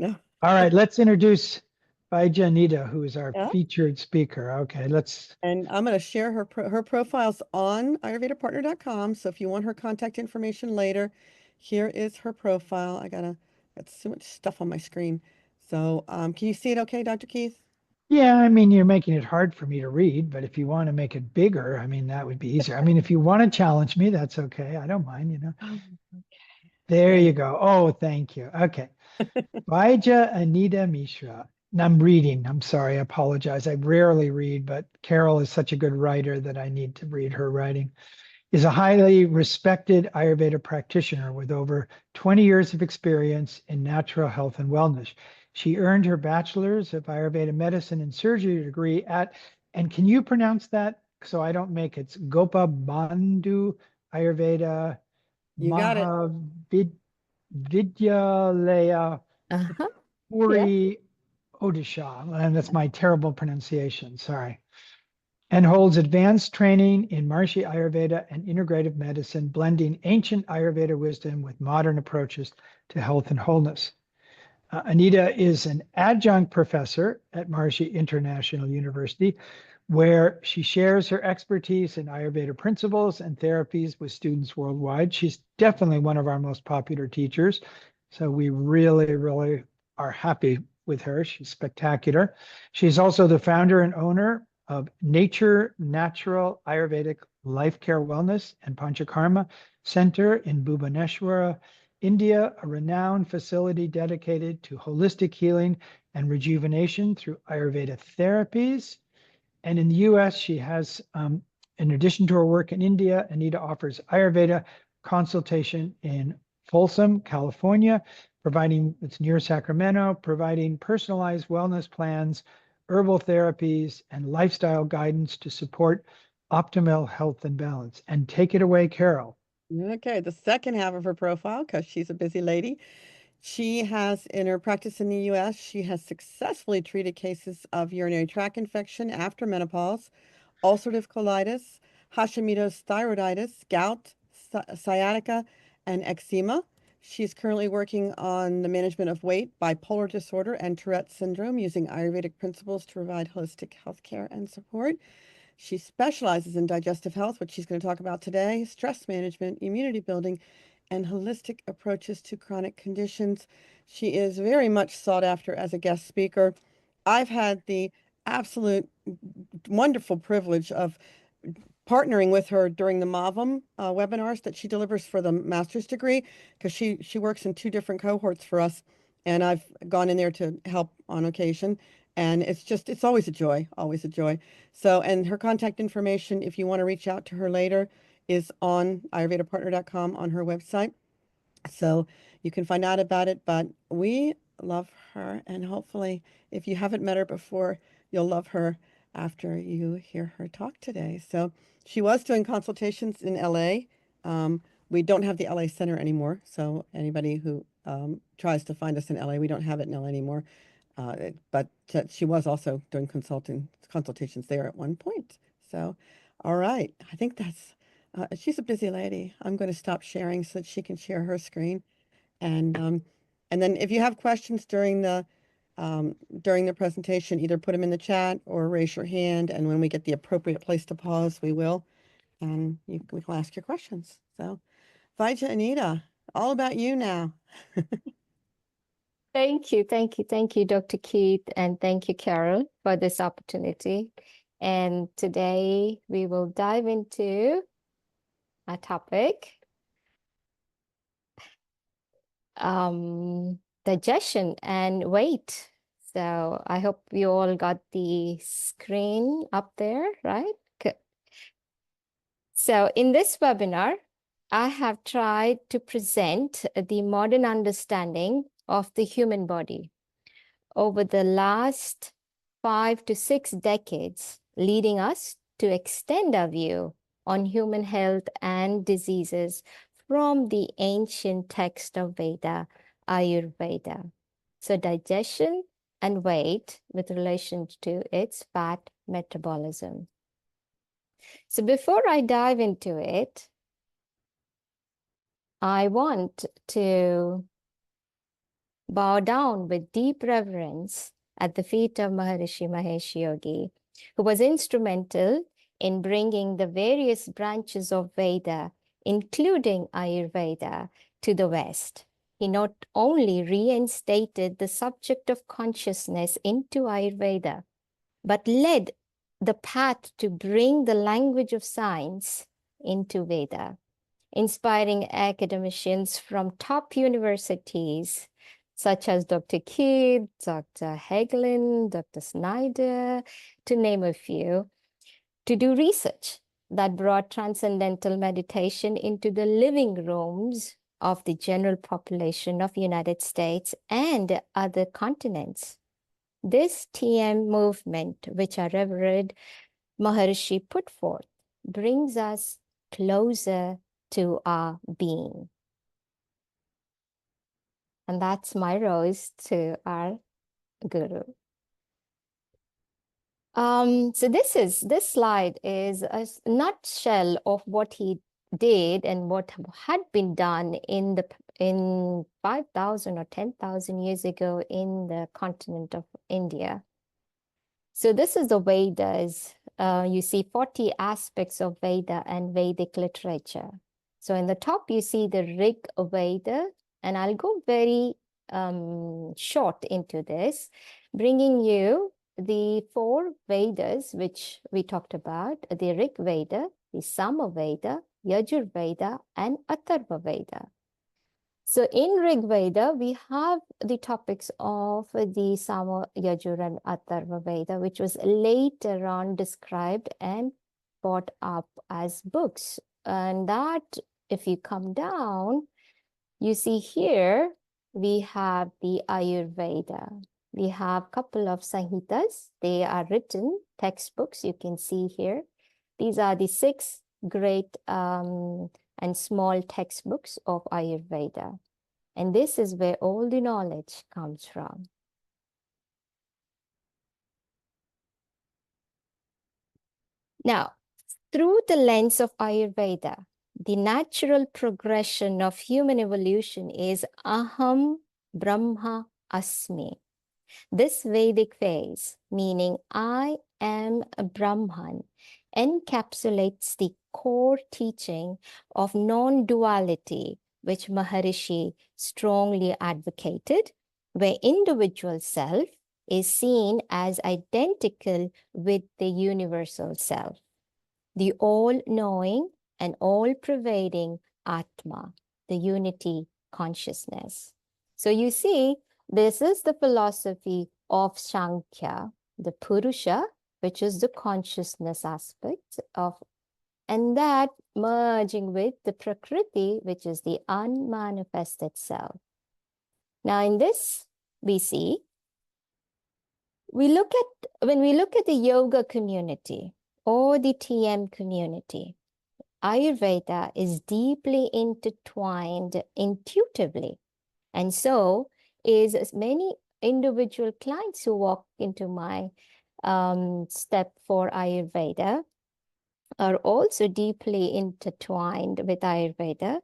No. All right, let's introduce Vaija Anita, who is our Yeah. featured speaker. Okay, let's. And I'm going to share her profiles on ayurvedapartner.com. So if you want her contact information later, here is her profile. Got so much stuff on my screen. So can you see it okay, Dr. Keith? Yeah, I mean, you're making it hard for me to read, but if you want to make it bigger, I mean, that would be easier. I mean, if you want to challenge me, that's okay. I don't mind, you know. Okay. There Ready. you go. Oh, thank you. Okay. Vaija Anita Mishra. And I'm reading. I'm sorry. I apologize. I rarely read, but Carol is such a good writer that I need to read her writing. Is a highly respected Ayurveda practitioner with over 20 years of experience in natural health and wellness. She earned her bachelor's of Ayurveda medicine and surgery degree at, and can you pronounce that so I don't make it? It's Gopa Bandhu Ayurveda You got it. Vidyalaya Uh-huh. Yeah. Puri Odisha. And that's my terrible pronunciation. Sorry. And holds advanced training in Maharishi Ayurveda and integrative medicine, blending ancient Ayurveda wisdom with modern approaches to health and wholeness. Anita is an adjunct professor at Maharishi International University, where she shares her expertise in Ayurveda principles and therapies with students worldwide. She's definitely one of our most popular teachers. So we really, really are happy with her. She's spectacular. She's also the founder and owner of Nature Natural Ayurvedic Life Care Wellness and Panchakarma Center in Bhubaneswar, India, a renowned facility dedicated to holistic healing and rejuvenation through Ayurveda therapies. And in the US, she has, in addition to her work in India, Anita offers Ayurveda consultation in Folsom, California, providing, it's near Sacramento, providing personalized wellness plans, herbal therapies, and lifestyle guidance to support optimal health and balance. And take it away, Carol. Okay, the second half of her profile, because she's a busy lady. She has, in her practice in the US, she has successfully treated cases of urinary tract infection after menopause, ulcerative colitis, Hashimoto's thyroiditis, gout, sciatica, and eczema. She's currently working on the management of weight, bipolar disorder, and Tourette's syndrome using Ayurvedic principles to provide holistic health care and support. She specializes in digestive health, which she's going to talk about today, stress management, immunity building, and holistic approaches to chronic conditions. She is very much sought after as a guest speaker. I've had the absolute wonderful privilege of partnering with her during the MAVM webinars that she delivers for the master's degree, because she works in two different cohorts for us, and I've gone in there to help on occasion. And it's always a joy, always a joy. So, and her contact information, if you want to reach out to her later, is on ayurvedapartner.com on her website. So you can find out about it, but we love her. And hopefully, if you haven't met her before, you'll love her after you hear her talk today. So she was doing consultations in LA. We don't have the LA Center anymore. So anybody who tries to find us in LA, we don't have it in LA anymore. But she was also doing consultations there at one point. So, all right. I think that's, she's a busy lady. I'm going to stop sharing so that she can share her screen. And then if you have questions during the presentation, either put them in the chat or raise your hand. And when we get the appropriate place to pause, we will. And we can ask your questions. So, Vaija Anita, all about you now. Thank you, Dr. Keith, and thank you, Carol, for this opportunity. And today we will dive into a topic, digestion and weight. So I hope you all got the screen up there, right? Good. So in this webinar, I have tried to present the modern understanding of the human body over the last 5 to 6 decades, leading us to extend our view on human health and diseases from the ancient text of Veda, Ayurveda. So digestion and weight with relation to its fat metabolism. So before I dive into it, I want to bow down with deep reverence at the feet of Maharishi Mahesh Yogi, who was instrumental in bringing the various branches of Veda, including Ayurveda, to the West. He not only reinstated the subject of consciousness into Ayurveda, but led the path to bring the language of science into Veda, inspiring academicians from top universities such as Dr. Kidd, Dr. Hagelin, Dr. Snyder, to name a few, to do research that brought transcendental meditation into the living rooms of the general population of the United States and other continents. This TM movement, which our Reverend Maharishi put forth, brings us closer to our being. And that's my rose to our guru. So this slide is a nutshell of what he did and what had been done in 5,000 or 10,000 years ago in the continent of India. So this is the Vedas. You see 40 aspects of Veda and Vedic literature. So in the top, you see the Rig Veda, and I'll go very short into this, bringing you the 4 Vedas, which we talked about, the Rig Veda, the Sama Veda, Yajur Veda, and Atharva Veda. So in Rig Veda, we have the topics of the Sama, Yajur, and Atharva Veda, which was later on described and brought up as books. And that, if you come down, you see here, we have the Ayurveda. We have a couple of Samhitas. They are written textbooks, you can see here. These are the 6 great and small textbooks of Ayurveda. And this is where all the knowledge comes from. Now, through the lens of Ayurveda, the natural progression of human evolution is Aham Brahma Asmi. This Vedic phase, meaning I am a Brahman, encapsulates the core teaching of non-duality, which Maharishi strongly advocated, where individual self is seen as identical with the universal self, the all-knowing and all-pervading Atma, the unity consciousness. So you see, this is the philosophy of Sankhya, the Purusha, which is the consciousness aspect of, and that merging with the Prakriti, which is the unmanifested self. Now in this, we see, when we look at the yoga community or the TM community, Ayurveda is deeply intertwined intuitively. And so is as many individual clients who walk into my step for Ayurveda are also deeply intertwined with Ayurveda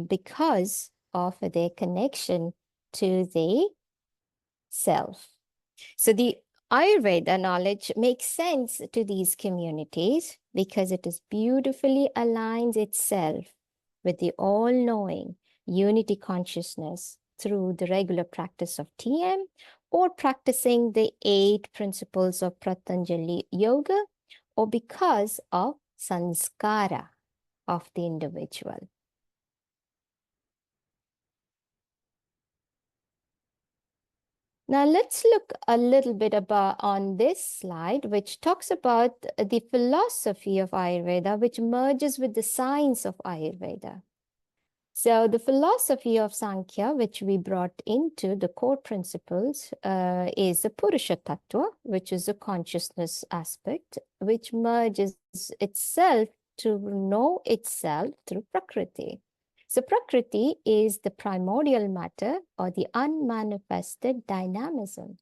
because of their connection to the self. So the Ayurveda knowledge makes sense to these communities because it is beautifully aligns itself with the all-knowing unity consciousness through the regular practice of TM or practicing the 8 principles of Patanjali Yoga, or because of sanskara of the individual. Now let's look a little bit about on this slide, which talks about the philosophy of Ayurveda, which merges with the science of Ayurveda. So the philosophy of Sankhya, which we brought into the core principles, is the Purusha Tattva, which is the consciousness aspect, which merges itself to know itself through Prakriti. So Prakriti is the primordial matter or the unmanifested dynamism.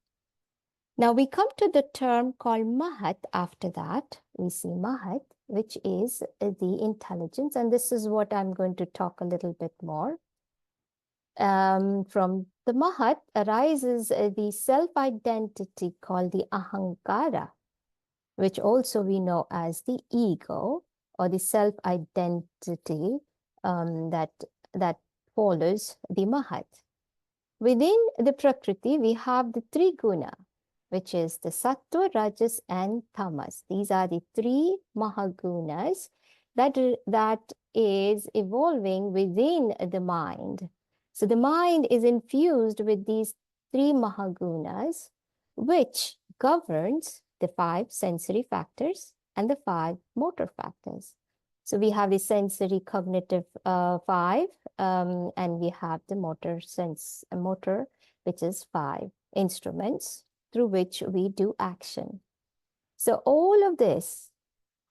Now we come to the term called Mahat after that. We see Mahat, which is the intelligence. And this is what I'm going to talk a little bit more from the Mahat arises the self-identity called the Ahankara, which also we know as the ego or the self-identity that follows the Mahat. Within the Prakriti, we have the three guna, which is the Sattva, Rajas, and Tamas. These are the three Mahagunas that is evolving within the mind. So the mind is infused with these three Mahagunas, which governs the 5 sensory factors and the 5 motor factors. So we have the sensory cognitive 5, and we have the motor, which is 5 instruments through which we do action. So all of this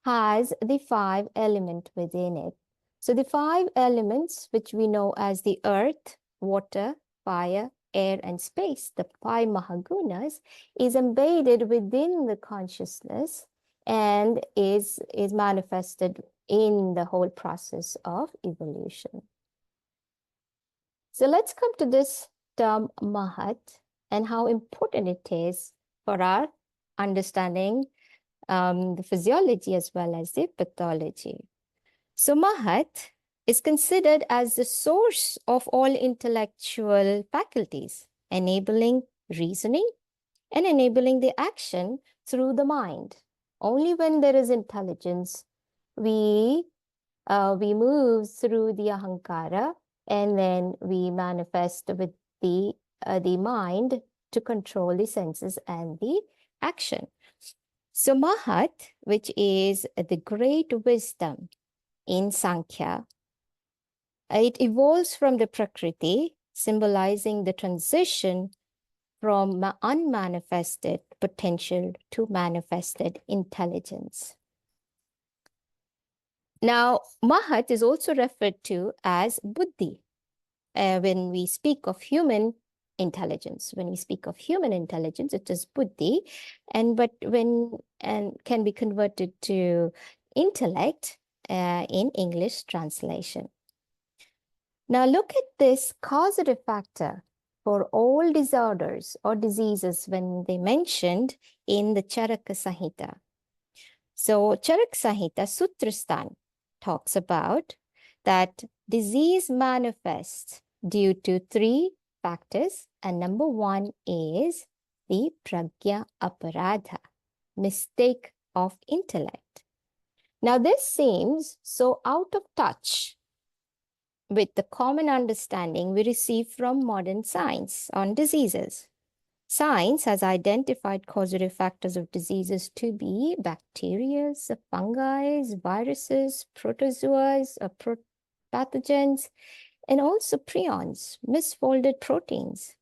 has the 5 elements within it. So the 5 elements, which we know as the earth, water, fire, air, and space, the 5 Mahagunas, is embedded within the consciousness and is manifested in the whole process of evolution. So let's come to this term Mahat and how important it is for our understanding the physiology as well as the pathology. So Mahat is considered as the source of all intellectual faculties, enabling reasoning and enabling the action through the mind. Only when there is intelligence, we move through the ahankara, and then we manifest with the mind to control the senses and the action. So Mahat, which is the great wisdom in Sankhya, it evolves from the Prakriti, symbolizing the transition from unmanifested potential to manifested intelligence. Now, Mahat is also referred to as Buddhi when we speak of human intelligence. When we speak of human intelligence, it is Buddhi, and can be converted to intellect in English translation. Now look at this causative factor for all disorders or diseases when they mentioned in the Charaka Samhita. So Charaka Samhita Sutrasthana talks about that disease manifests due to 3 factors, and number 1 is the pragya aparadha, mistake of intellect. Now this seems so out of touch with the common understanding we receive from modern science on diseases. Science has identified causative factors of diseases to be bacteria, fungi, viruses, protozoas, pathogens, and also prions, misfolded proteins.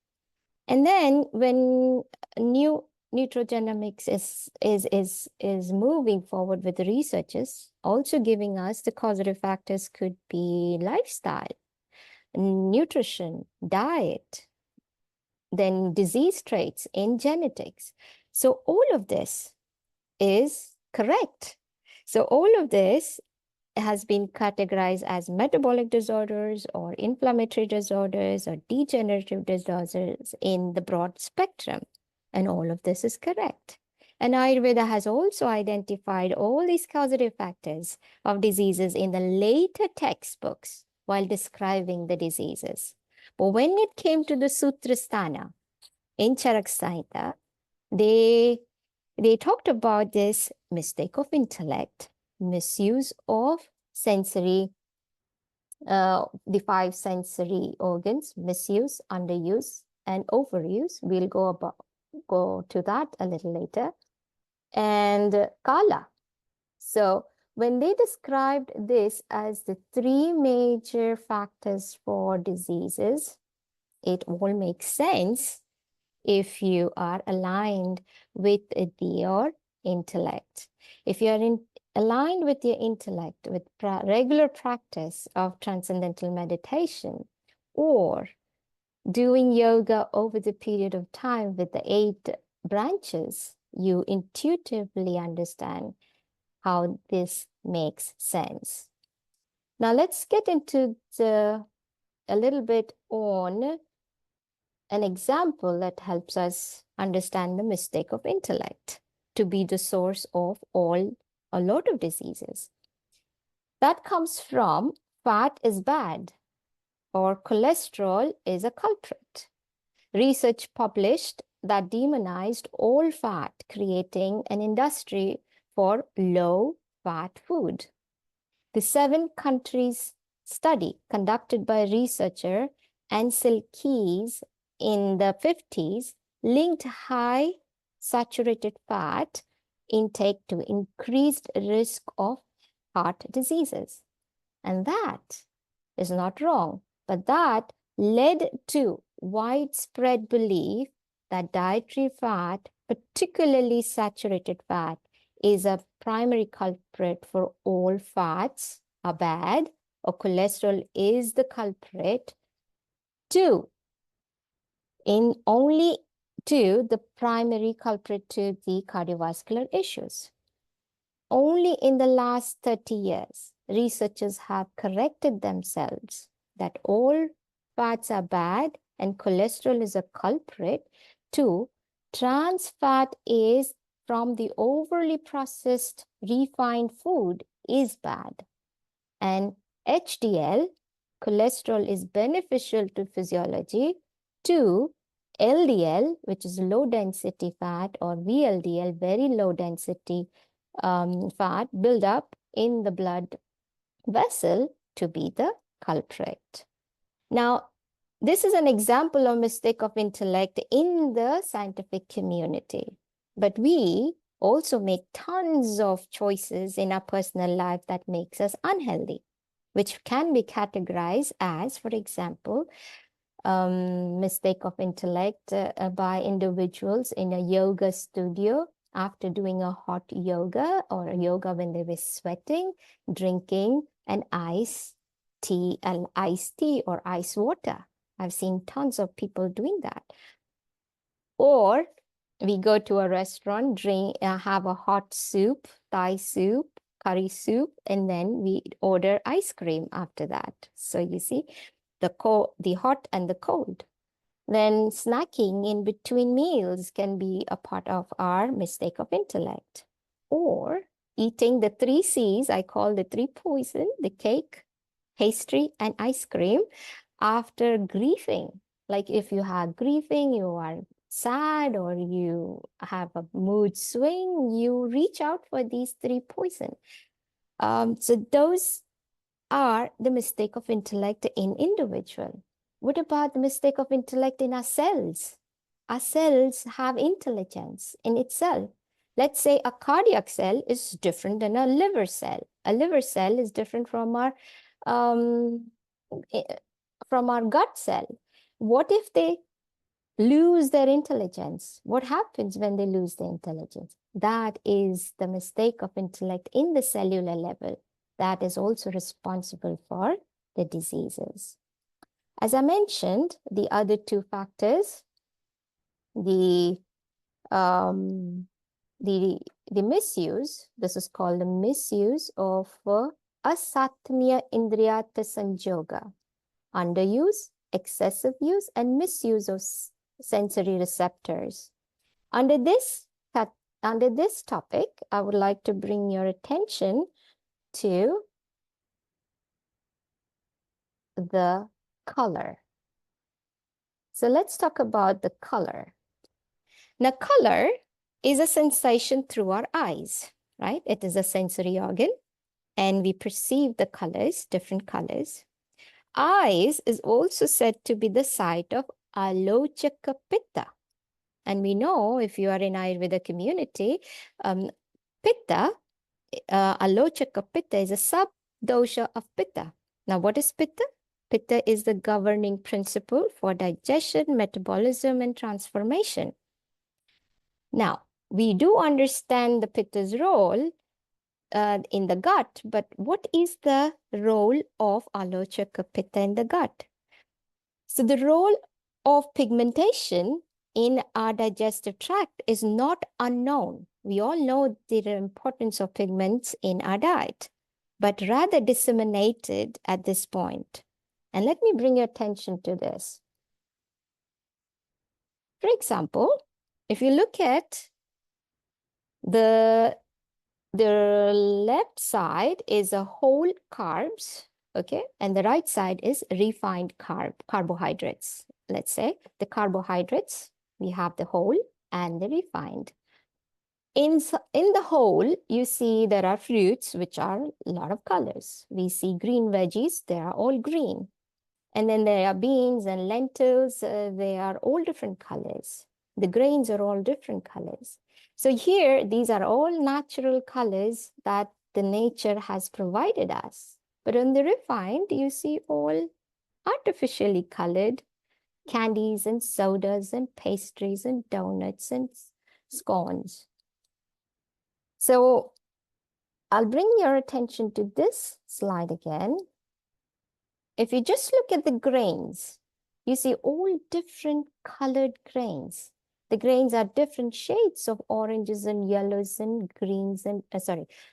And then when new nutrigenomics is moving forward with the researches, also giving us the causative factors could be lifestyle, nutrition, diet, then disease traits in genetics. So all of this is correct. So all of this has been categorized as metabolic disorders or inflammatory disorders or degenerative disorders in the broad spectrum. And all of this is correct. And Ayurveda has also identified all these causative factors of diseases in the later textbooks while describing the diseases. But when it came to the Sutrasthana in Charaka Samhita, they talked about this mistake of intellect, misuse of sensory, the 5 sensory organs, misuse, underuse, and overuse. We'll go to that a little later. And Kala. So when they described this as the 3 major factors for diseases, it all makes sense if you are aligned with your intellect. If you are aligned with your intellect, with regular practice of transcendental meditation, or doing yoga over the period of time with the 8 branches, you intuitively understand how this makes sense. Now let's get into a little bit on an example that helps us understand the mistake of intellect to be the source of a lot of diseases. That comes from fat is bad or cholesterol is a culprit. Research published that demonized all fat, creating an industry for low-fat food. The 7 countries study conducted by researcher Ansel Keys in the 50s linked high saturated fat intake to increased risk of heart diseases. And that is not wrong, but that led to widespread belief that dietary fat, particularly saturated fat, is a primary culprit for all fats are bad, or cholesterol is the culprit. Only the primary culprit to the cardiovascular issues. Only in the last 30 years, researchers have corrected themselves that all fats are bad and cholesterol is a culprit to trans fat is from the overly processed refined food is bad. And HDL, cholesterol, is beneficial to physiology. 2, LDL, which is low density fat, or VLDL, very low density fat, build up in the blood vessel to be the culprit. Now, this is an example of mistake of intellect in the scientific community. But we also make tons of choices in our personal life that makes us unhealthy, which can be categorized as, for example, mistake of intellect by individuals in a yoga studio after doing a hot yoga or a yoga when they were sweating, drinking an iced tea or ice water. I've seen tons of people doing that. Or we go to a restaurant, have a hot soup, Thai soup, curry soup, and then we order ice cream after that. So you see, the hot and the cold. Then snacking in between meals can be a part of our mistake of intellect. Or eating the 3 C's, I call the 3 poison, the cake, pastry, and ice cream after grieving. Like if you have grieving, you are sad, or you have a mood swing, you reach out for these 3 poison. So those are the mistake of intellect in individual. What about the mistake of intellect in our cells? Our cells have intelligence in itself. Let's say a cardiac cell is different than a liver cell. A liver cell is different from our gut cell. What if they lose their intelligence? What happens when they lose their intelligence? That is the mistake of intellect in the cellular level. That is also responsible for the diseases. As I mentioned, the other 2 factors, the misuse, this is called the misuse of asatmya indriyata sanjoga, underuse, excessive use, and misuse of sensory receptors. Under this topic, I would like to bring your attention to the color. So let's talk about the color. Now, color is a sensation through our eyes, right? It is a sensory organ, and we perceive the colors, different colors. Eyes is also said to be the site of alochaka pitta. And we know, if you are in Ayurveda community, pitta, alochaka pitta is a sub-dosha of pitta. Now, what is pitta? Pitta is the governing principle for digestion, metabolism, and transformation. Now, we do understand the pitta's role in the gut, but what is the role of alochaka pitta in the gut? So the role of pigmentation in our digestive tract is not unknown. We all know the importance of pigments in our diet, but rather disseminated at this point. And let me bring your attention to this. For example, if you look at the left side is a whole carbs, okay, and the right side is refined carbohydrates. Let's say the carbohydrates, we have the whole and the refined. In the whole, you see there are fruits which are a lot of colors. We see green veggies, they are all green. And then there are beans and lentils, they are all different colors. The grains are all different colors. So here, these are all natural colors that the nature has provided us. But in the refined, you see all artificially colored candies and sodas and pastries and donuts and scones. So I'll bring your attention to this slide again. If you just look at the grains, you see all different colored grains. The grains are different shades of oranges and yellows and greens and,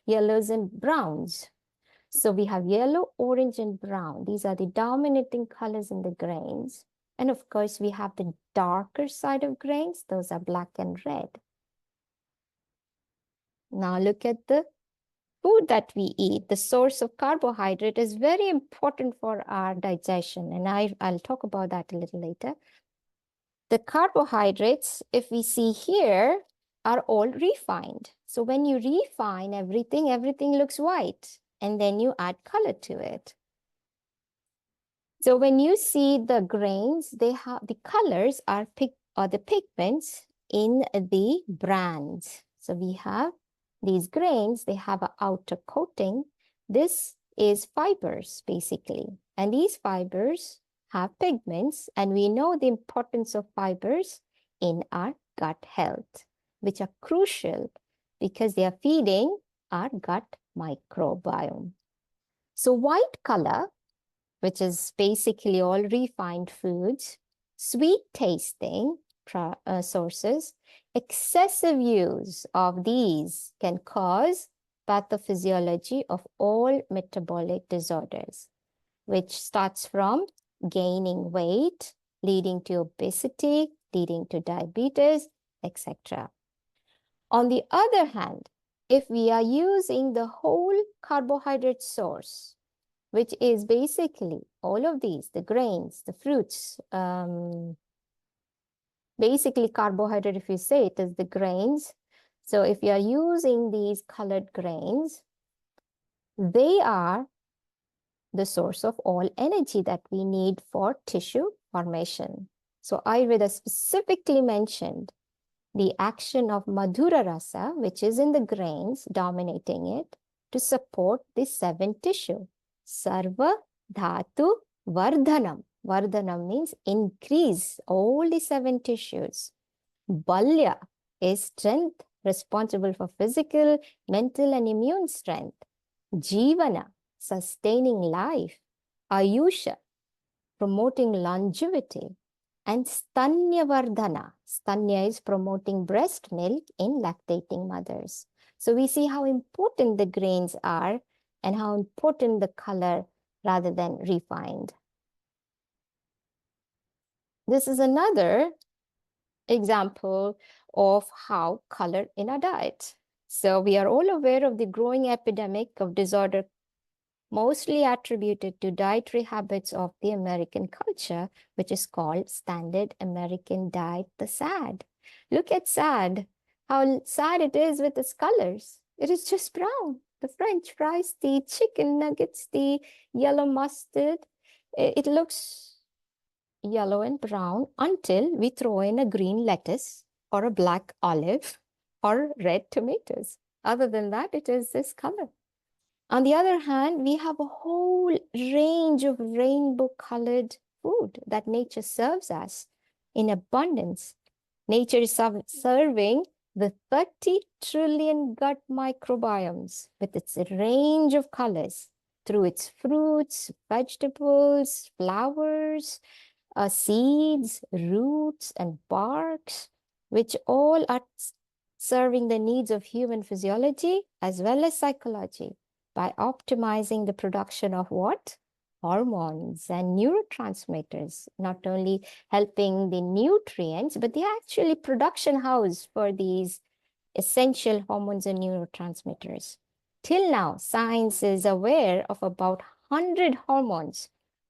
yellows and browns. So we have yellow, orange, and brown. These are the dominating colors in the grains. And of course, we have the darker side of grains. Those are black and red. Now look at the food that we eat. The source of carbohydrate is very important for our digestion. And I'll talk about that a little later. The carbohydrates, if we see here, are all refined. So when you refine everything, everything looks white. And then you add color to it. So when you see the grains, they have the colors are the pigments in the brands. So we have these grains, they have an outer coating. This is fibers, basically. And these fibers have pigments, and we know the importance of fibers in our gut health, which are crucial because they are feeding our gut microbiome. So white color, which is basically all refined foods, sweet tasting sources, excessive use of these can cause pathophysiology of all metabolic disorders, which starts from gaining weight, leading to obesity, leading to diabetes, etc. On the other hand, if we are using the whole carbohydrate source, which is basically all of these, the grains, the fruits, basically carbohydrate, if you say it is the grains. So if you are using these colored grains, they are the source of all energy that we need for tissue formation. So Ayurveda specifically mentioned the action of Madhura Rasa, which is in the grains, dominating it, to support the 7 tissue. Sarva Dhatu Vardhanam. Vardhanam means increase all the 7 tissues. Balya is strength, responsible for physical, mental, and immune strength. Jivana, sustaining life. Ayusha, promoting longevity. And Stanya Vardhana. Stanya is promoting breast milk in lactating mothers. So we see how important the grains are and how important the color rather than refined. This is another example of how color in our diet. So we are all aware of the growing epidemic of disorder, mostly attributed to dietary habits of the American culture, which is called Standard American Diet, the SAD. Look at SAD, how sad it is with its colors. It is just brown. The French fries, the chicken nuggets, the yellow mustard, it looks yellow and brown until we throw in a green lettuce or a black olive or red tomatoes. Other than that, it is this color. On the other hand, we have a whole range of rainbow-colored food that nature serves us in abundance. Nature is serving the 30 trillion gut microbiomes with its range of colors through its fruits, vegetables, flowers, seeds, roots, and barks, which all are serving the needs of human physiology as well as psychology by optimizing the production of what? hormones and neurotransmitters, not only helping the nutrients, but they're actually production house for these essential hormones and neurotransmitters. Till now, science is aware of about 100 hormones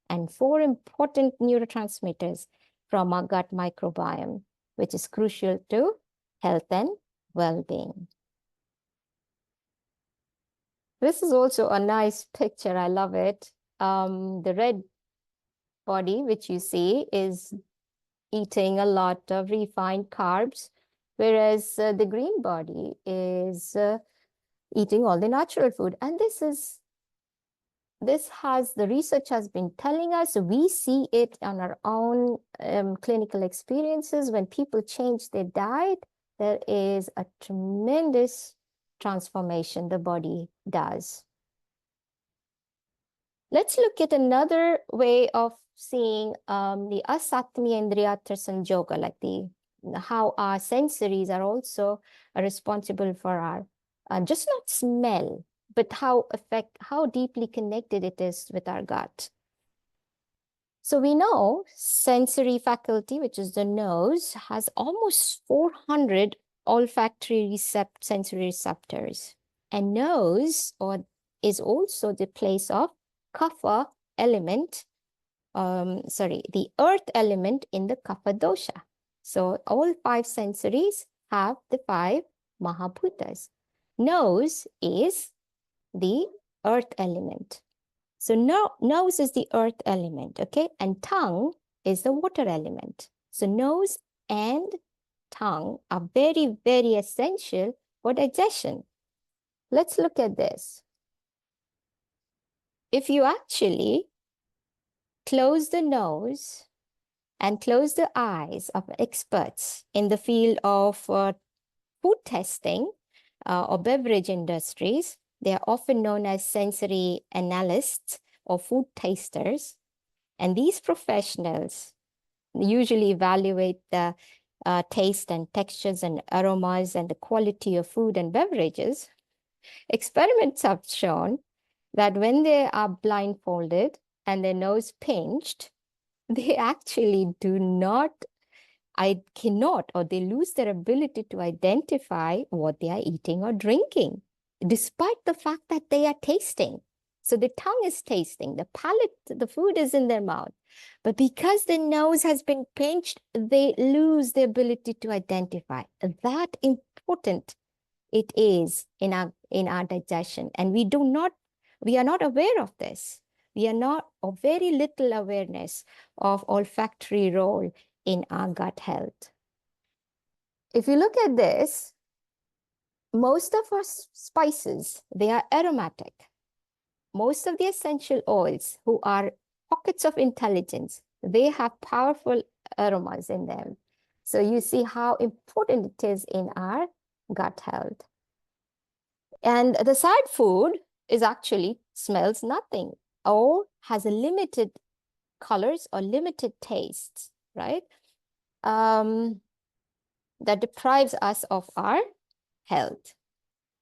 and 4 important neurotransmitters from our gut microbiome, which is crucial to health and well-being. This is also a nice picture. I love it. The red body, which you see, is eating a lot of refined carbs, whereas the green body is eating all the natural food. And the research has been telling us, we see it on our own clinical experiences. When people change their diet, there is a tremendous transformation the body does. Let's look at another way of seeing the asatmi indriya yoga, like how our sensories are also responsible for our just not smell, but how deeply connected it is with our gut. So we know sensory faculty, which is the nose, has almost 400 olfactory sensory receptors. And nose is also the place of kapha element, the earth element in the kapha dosha. So all 5 sensories have the 5 mahabhutas. Nose is the earth element. So nose is the earth element, okay? And tongue is the water element. So nose and tongue are very, very essential for digestion. Let's look at this. If you actually close the nose and close the eyes of experts in the field of food testing or beverage industries, they are often known as sensory analysts or food tasters. And these professionals usually evaluate the taste and textures and aromas and the quality of food and beverages. Experiments have shown that when they are blindfolded and their nose pinched, they actually cannot, or they lose their ability to identify what they are eating or drinking, despite the fact that they are tasting. So the tongue is tasting, the palate, the food is in their mouth. But because the nose has been pinched, they lose the ability to identify. That important it is in our digestion. And we are not aware of this. We are not, or very little awareness of olfactory role in our gut health. If you look at this, most of our spices, they are aromatic. Most of the essential oils, who are pockets of intelligence, they have powerful aromas in them. So you see how important it is in our gut health. And the side food is actually smells nothing or has a limited colors or limited tastes, right? That deprives us of our health.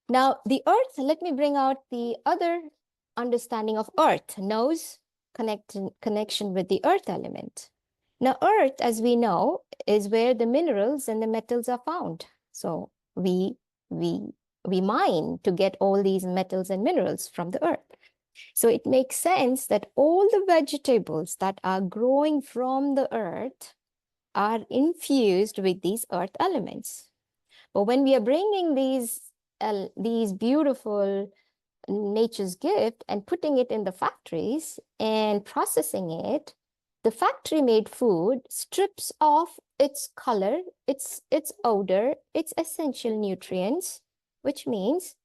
Now, the earth, let me bring out the other understanding of earth, nose connection with the earth element. Now, earth, as we know, is where the minerals and the metals are found. So we mine to get all these metals and minerals from the earth. So it makes sense that all the vegetables that are growing from the earth are infused with these earth elements. But when we are bringing these beautiful nature's gift and putting it in the factories and processing it, the factory-made food strips off its color, its odor, its essential nutrients, which means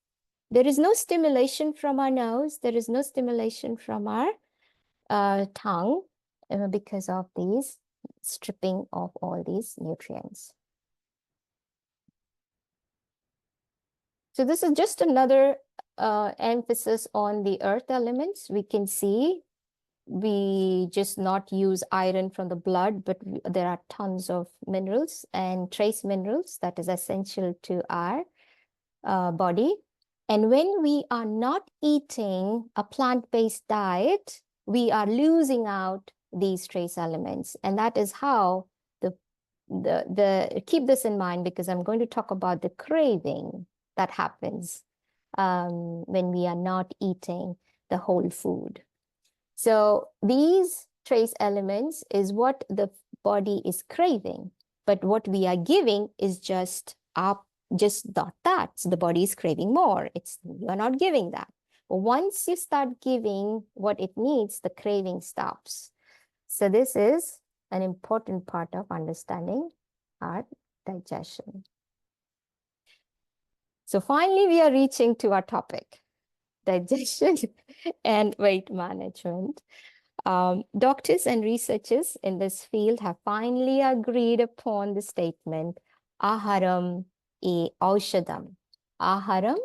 there is no stimulation from our nose, there is no stimulation from our tongue because of these stripping of all these nutrients. So this is just another emphasis on the earth elements. We can see we just not use iron from the blood, but there are tons of minerals and trace minerals that is essential to our body. And when we are not eating a plant-based diet, we are losing out these trace elements. And that is how keep this in mind, because I'm going to talk about the craving that happens when we are not eating the whole food. So these trace elements is what the body is craving, but what we are giving is just not that. So the body is craving more. You are not giving that. But once you start giving what it needs, the craving stops. So this is an important part of understanding our digestion. So finally, we are reaching to our topic, digestion and weight management. Doctors and researchers in this field have finally agreed upon the statement, Aharam e Aushadam. Aharam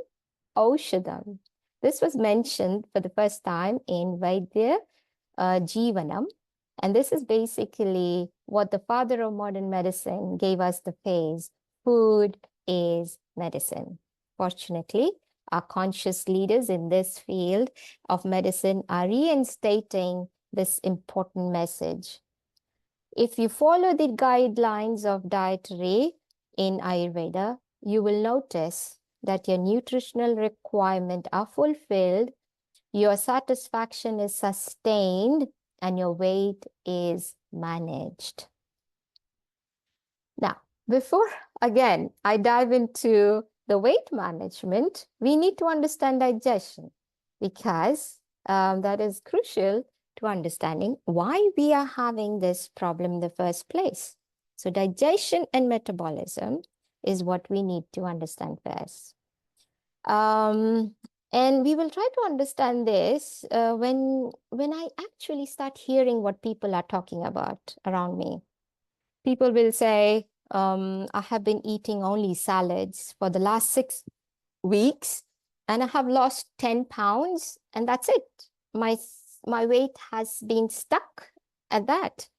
Aushadam. This was mentioned for the first time in Vaidya Jivanam. And this is basically what the father of modern medicine gave us the phrase, food is medicine. Fortunately, our conscious leaders in this field of medicine are reinstating this important message. If you follow the guidelines of dietary in Ayurveda, you will notice that your nutritional requirements are fulfilled, your satisfaction is sustained, and your weight is managed. Now, before, again, I dive into the weight management, we need to understand digestion, because that is crucial to understanding why we are having this problem in the first place. So digestion and metabolism is what we need to understand first. And we will try to understand this when I actually start hearing what people are talking about around me. People will say, I have been eating only salads for the last 6 weeks and I have lost 10 pounds and that's it. My weight has been stuck at that.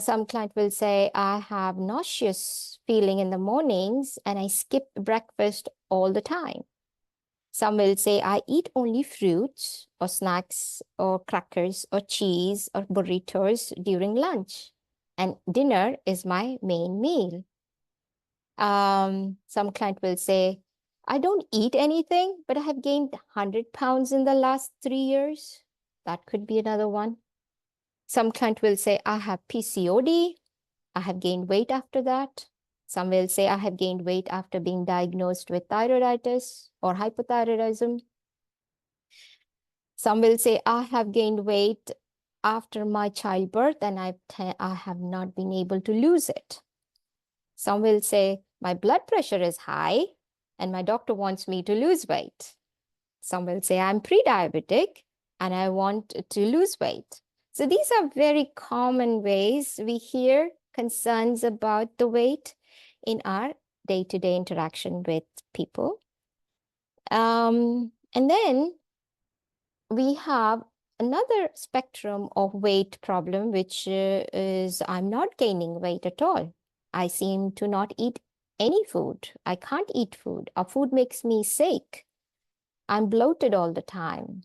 Some client will say, I have nauseous feeling in the mornings and I skip breakfast all the time. Some will say, I eat only fruits or snacks or crackers or cheese or burritos during lunch, and dinner is my main meal. Some client will say, I don't eat anything, but I have gained 100 pounds in the last 3 years. That could be another one. Some client will say, I have PCOD. I have gained weight after that. Some will say, I have gained weight after being diagnosed with thyroiditis or hypothyroidism. Some will say, I have gained weight after my childbirth and I have not been able to lose it. Some will say, my blood pressure is high and my doctor wants me to lose weight. Some will say, I'm pre-diabetic and I want to lose weight. So these are very common ways we hear concerns about the weight in our day-to-day interaction with people. And then we have another spectrum of weight problem, which is I'm not gaining weight at all. I seem to not eat any food. I can't eat food. Our food makes me sick. I'm bloated all the time.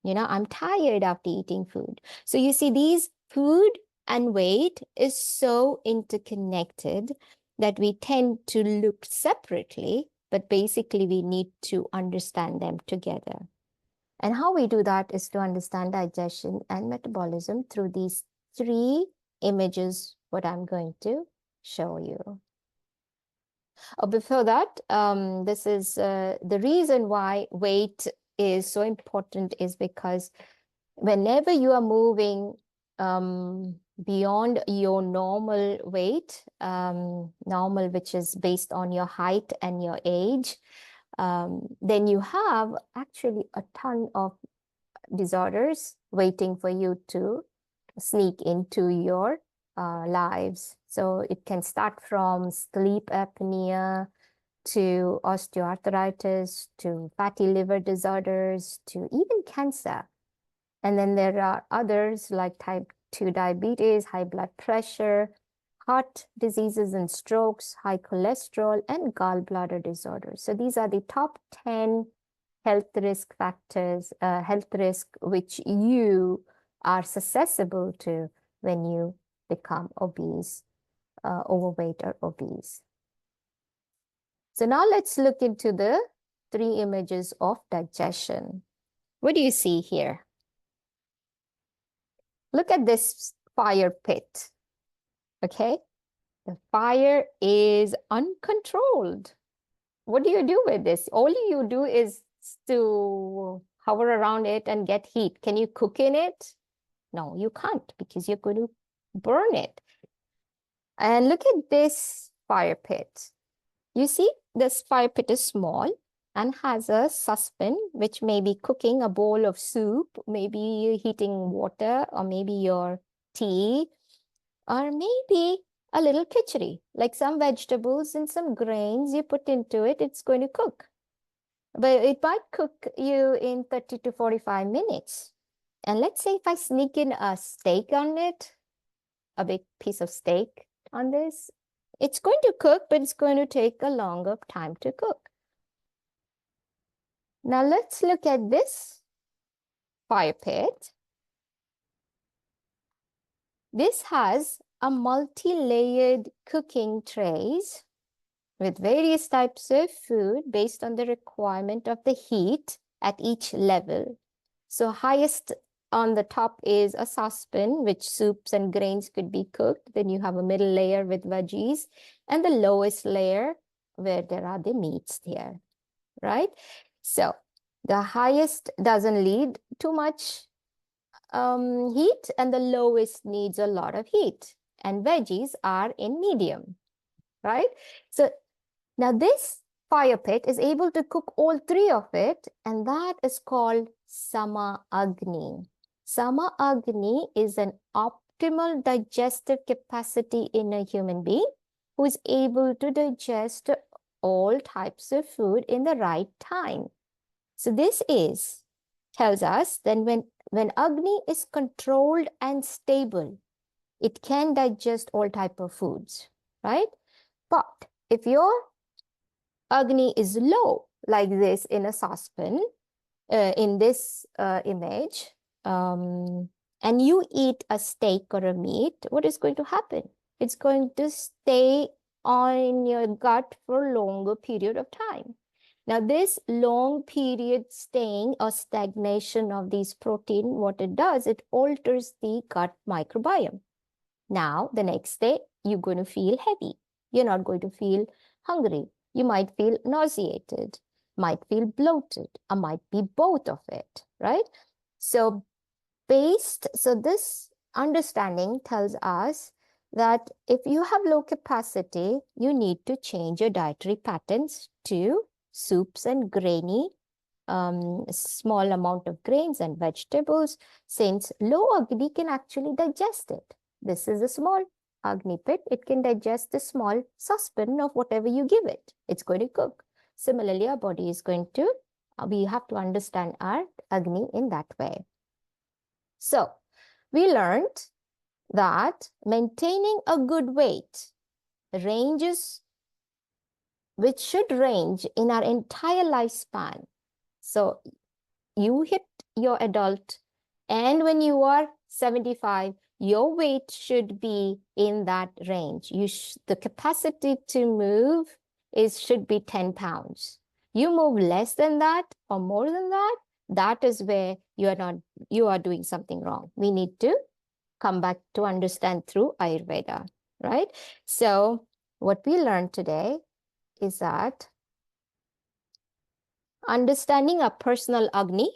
I'm tired after eating food. So you see, these food and weight is so interconnected that we tend to look separately, but basically we need to understand them together. And how we do that is to understand digestion and metabolism through these 3 images, what I'm going to show you. Before that, this is the reason why weight is so important is because whenever you are moving beyond your normal weight, normal, which is based on your height and your age, then you have actually a ton of disorders waiting for you to sneak into your lives. So it can start from sleep apnea to osteoarthritis, to fatty liver disorders, to even cancer. And then there are others like type 2 diabetes, high blood pressure, heart diseases and strokes, high cholesterol, and gallbladder disorders. So these are the top 10 health risk factors, health risk which you are susceptible to when you become obese, overweight or obese. So now let's look into the 3 images of digestion. What do you see here? Look at this fire pit, okay? The fire is uncontrolled. What do you do with this? All you do is to hover around it and get heat. Can you cook in it? No, you can't, because you're going to burn it. And look at this fire pit. You see, this fire pit is small and has a saucepan, which may be cooking a bowl of soup, maybe heating water, or maybe your tea, or maybe a little khichdi, like some vegetables and some grains you put into it, it's going to cook. But it might cook you in 30 to 45 minutes. And let's say if I sneak in a steak on it, a big piece of steak on this, it's going to cook, but it's going to take a longer time to cook. Now let's look at this fire pit. This has a multi-layered cooking trays with various types of food based on the requirement of the heat at each level. So highest on the top is a saucepan, which soups and grains could be cooked. Then you have a middle layer with veggies, and the lowest layer where there are the meats there, right? So the highest doesn't need too much heat, and the lowest needs a lot of heat. And veggies are in medium, right? So now this fire pit is able to cook all 3 of it, and that is called Sama Agni. Sama Agni is an optimal digestive capacity in a human being who is able to digest all types of food in the right time. So this tells us that when Agni is controlled and stable, it can digest all type of foods, right? But if your Agni is low, like this in a saucepan, in this image, and you eat a steak or a meat, what is going to happen? It's going to stay on your gut for a longer period of time. Now, this long period staying or stagnation of these protein, what it does, it alters the gut microbiome. Now, the next day, you're going to feel heavy. You're not going to feel hungry. You might feel nauseated, might feel bloated, or might be both of it, right? So this understanding tells us that if you have low capacity, you need to change your dietary patterns to soups and grainy, small amount of grains and vegetables, since low Agni can actually digest it. This is a small Agni pit. It can digest the small saucepan of whatever you give it. It's going to cook. Similarly, our body is going to, we have to understand our Agni in that way. So we learned that maintaining a good weight ranges, which should range in our entire lifespan. So you hit your adult, and when you are 75, your weight should be in that range. The capacity to move should be 10 pounds. You move less than that or more than that, that is where you are doing something wrong. We need to come back to understand through Ayurveda, right? So what we learned today is that understanding our personal Agni,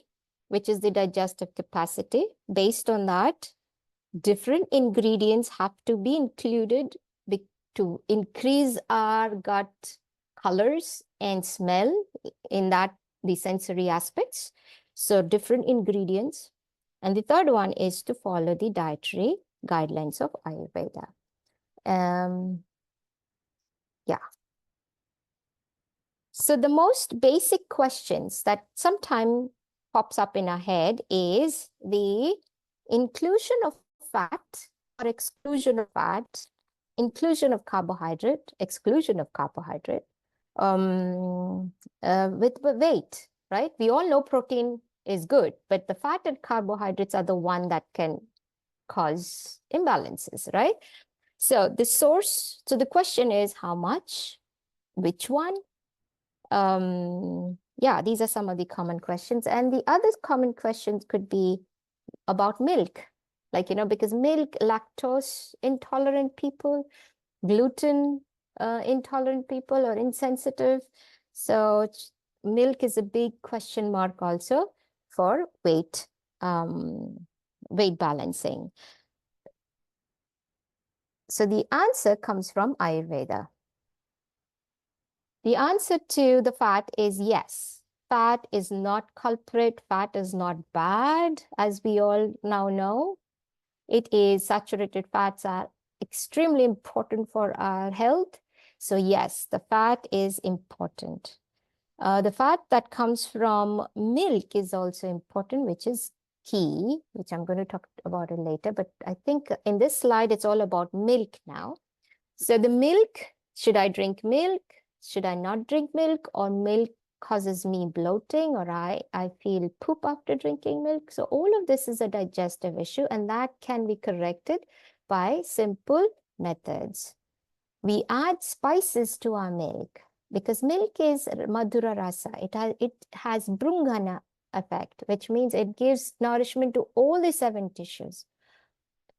which is the digestive capacity, based on that, different ingredients have to be included to increase our gut colors and smell in that, the sensory aspects. So different ingredients. And the third one is to follow the dietary guidelines of Ayurveda. Yeah. So the most basic questions that sometimes pops up in our head is the inclusion of fat or exclusion of fat, inclusion of carbohydrate, exclusion of carbohydrate, with weight. right? We all know protein is good, but the fat and carbohydrates are the one that can cause imbalances, right? So the question is how much, which one? Yeah, these are some of the common questions. And the other common questions could be about milk, like, because milk, lactose intolerant people, gluten intolerant people or insensitive. So milk is a big question mark also for weight balancing. So the answer comes from Ayurveda. The answer to the fat is yes. Fat is not culprit. Fat is not bad, as we all now know. It is saturated fats are extremely important for our health. So yes, the fat is important. The fat that comes from milk is also important, which is ghee, which I'm going to talk about it later. But I think in this slide, it's all about milk now. So the milk, should I drink milk? Should I not drink milk? Or milk causes me bloating, or I feel poop after drinking milk. So all of this is a digestive issue, and that can be corrected by simple methods. We add spices to our milk because milk is madhura rasa. It has brungana effect, which means it gives nourishment to all the 7 tissues.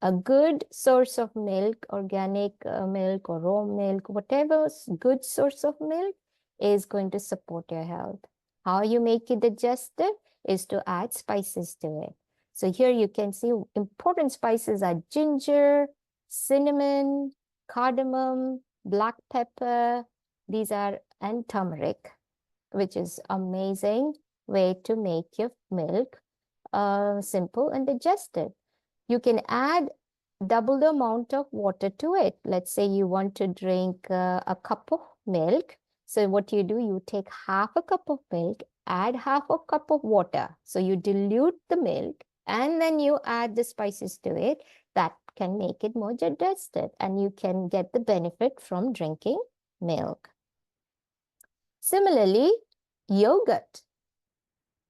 A good source of milk, organic milk or raw milk, whatever good source of milk is going to support your health. How you make it digestive is to add spices to it. So here you can see important spices are ginger, cinnamon, cardamom, black pepper, and turmeric, which is amazing way to make your milk simple and digested. You can add double the amount of water to it. Let's say you want to drink a cup of milk. So what you do, you take half a cup of milk, add half a cup of water. So you dilute the milk and then you add the spices to it. That can make it more digested and you can get the benefit from drinking milk. Similarly, yogurt.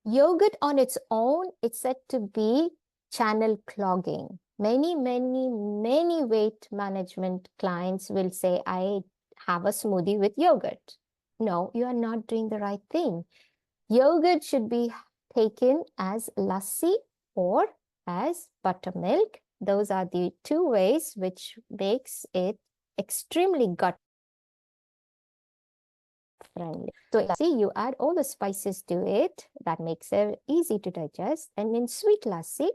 Yogurt on its own, it's said to be channel clogging. Many weight management clients will say, I have a smoothie with yogurt. No, you are not doing the right thing. Yogurt should be taken as lassi or as buttermilk. Those are the 2 ways which makes it extremely gut friendly. So lassi, you add all the spices to it. That makes it easy to digest. And in sweet lassi,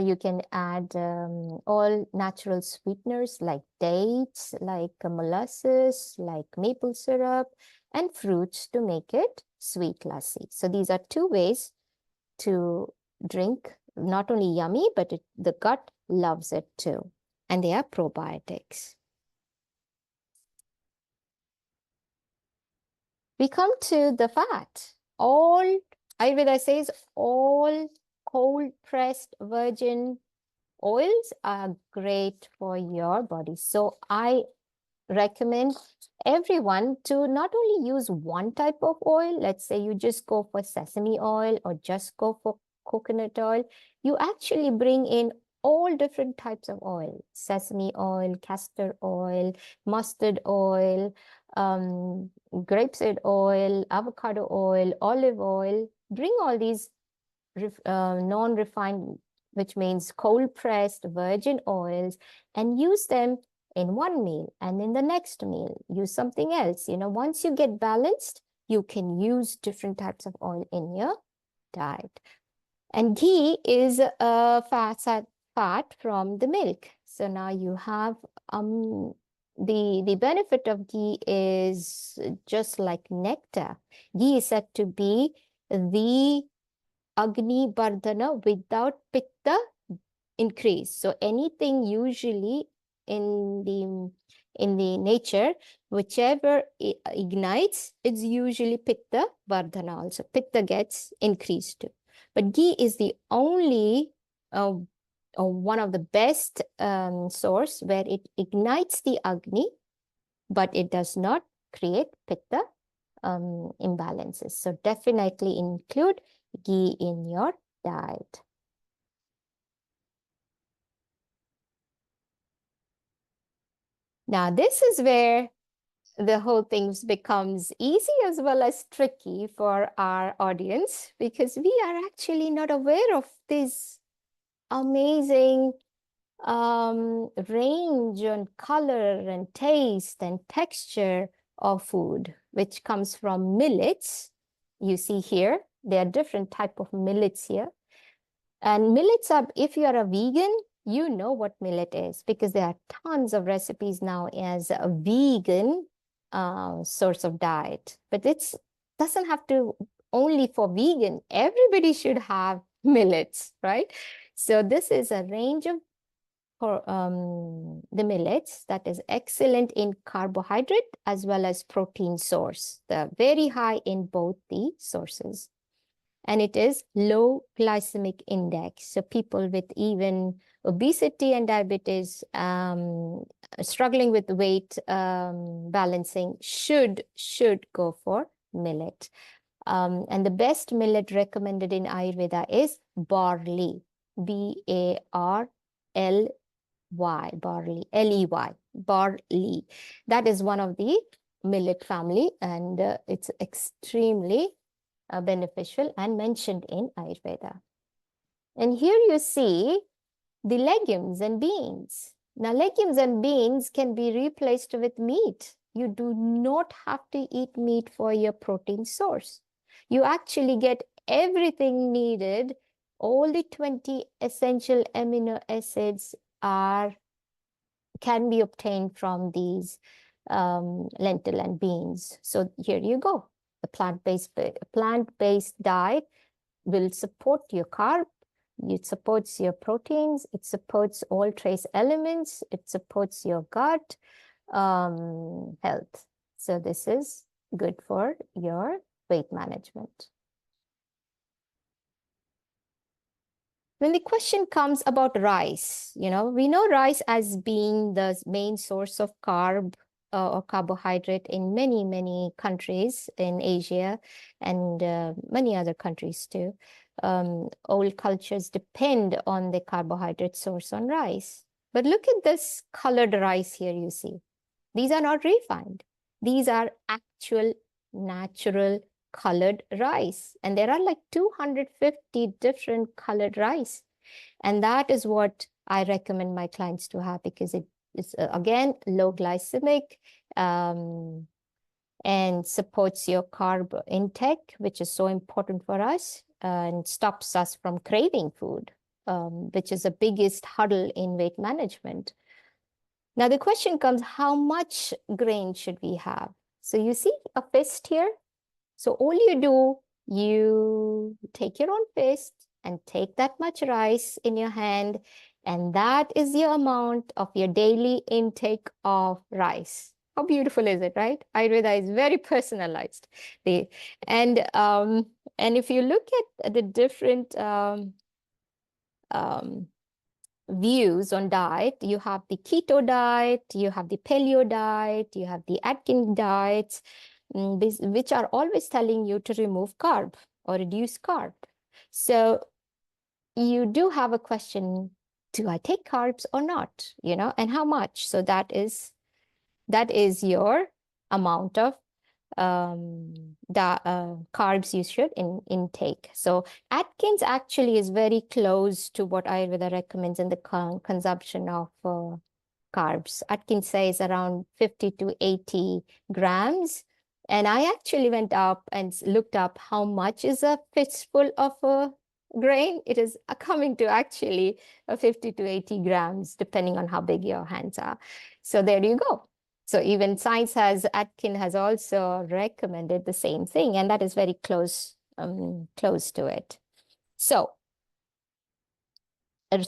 you can add all natural sweeteners like dates, like molasses, like maple syrup, and fruits to make it sweet lassi. So these are 2 ways to drink, not only yummy, but the gut loves it too. And they are probiotics. We come to the fat. All Ayurveda says all cold pressed virgin oils are great for your body. So I recommend everyone to not only use one type of oil. Let's say you just go for sesame oil or just go for coconut oil. You actually bring in all different types of oil: sesame oil, castor oil, mustard oil, grapeseed oil, avocado oil, olive oil. Bring all these non-refined, which means cold pressed virgin oils, and use them in one meal, and in the next meal use something else. Once you get balanced, you can use different types of oil in your diet. And ghee is a fat from the milk. So now you have the benefit of ghee is just like nectar. Ghee is said to be the Agni Bardhana without Pitta increase. So anything usually in the nature, whichever ignites, it's usually Pitta Bardhana also. Pitta gets increased too. But ghee is the only one of the best source where it ignites the Agni, but it does not create Pitta imbalances. So definitely include ghee in your diet. Now, this is where the whole thing becomes easy as well as tricky for our audience, because we are actually not aware of this amazing range and color and taste and texture of food, which comes from millets. You see here, there are different type of millets here. And millets are, if you are a vegan, you know what millet is, because there are tons of recipes now as a vegan source of diet. But it doesn't have to only for vegan. Everybody should have millets, right? So this is a range of for the millets that is excellent in carbohydrate as well as protein source. They're very high in both the sources. And it is low glycemic index. So people with even obesity and diabetes, struggling with weight balancing should go for millet. And the best millet recommended in Ayurveda is barley, B-A-R-L-Y, barley, L-E-Y, barley. That is one of the millet family, and it's extremely beneficial and mentioned in Ayurveda. And here you see the legumes and beans. Now, legumes and beans can be replaced with meat. You do not have to eat meat for your protein source. You actually get everything needed. All the 20 essential amino acids can be obtained from these lentil and beans. So here you go. The plant-based diet will support your carb, it supports your proteins, it supports all trace elements, it supports your gut health. So this is good for your weight management. When the question comes about rice, we know rice as being the main source of carb or carbohydrate in many, many countries in Asia and many other countries too. All cultures depend on the carbohydrate source on rice. But look at this colored rice here, you see. These are not refined. These are actual natural colored rice. And there are like 250 different colored rice. And that is what I recommend my clients to have, because it is, again, low glycemic and supports your carb intake, which is so important for us, and stops us from craving food, which is the biggest hurdle in weight management. Now, the question comes, how much grain should we have? So you see a fist here? So all you do, you take your own fist and take that much rice in your hand, and that is the amount of your daily intake of rice. How beautiful is it, right? Ayurveda is very personalized. And if you look at the different views on diet, you have the keto diet, you have the paleo diet, you have the Atkins diets, which are always telling you to remove carb or reduce carb. So you do have a question, do I take carbs or not, and how much? So that is your amount of carbs you should intake. So Atkins actually is very close to what Ayurveda recommends in the consumption of carbs. Atkins says around 50 to 80 grams. And I actually went up and looked up how much is a fistful of a grain. It is coming to actually 50 to 80 grams, depending on how big your hands are. So there you go. So even Atkins has also recommended the same thing, and that is very close to it. So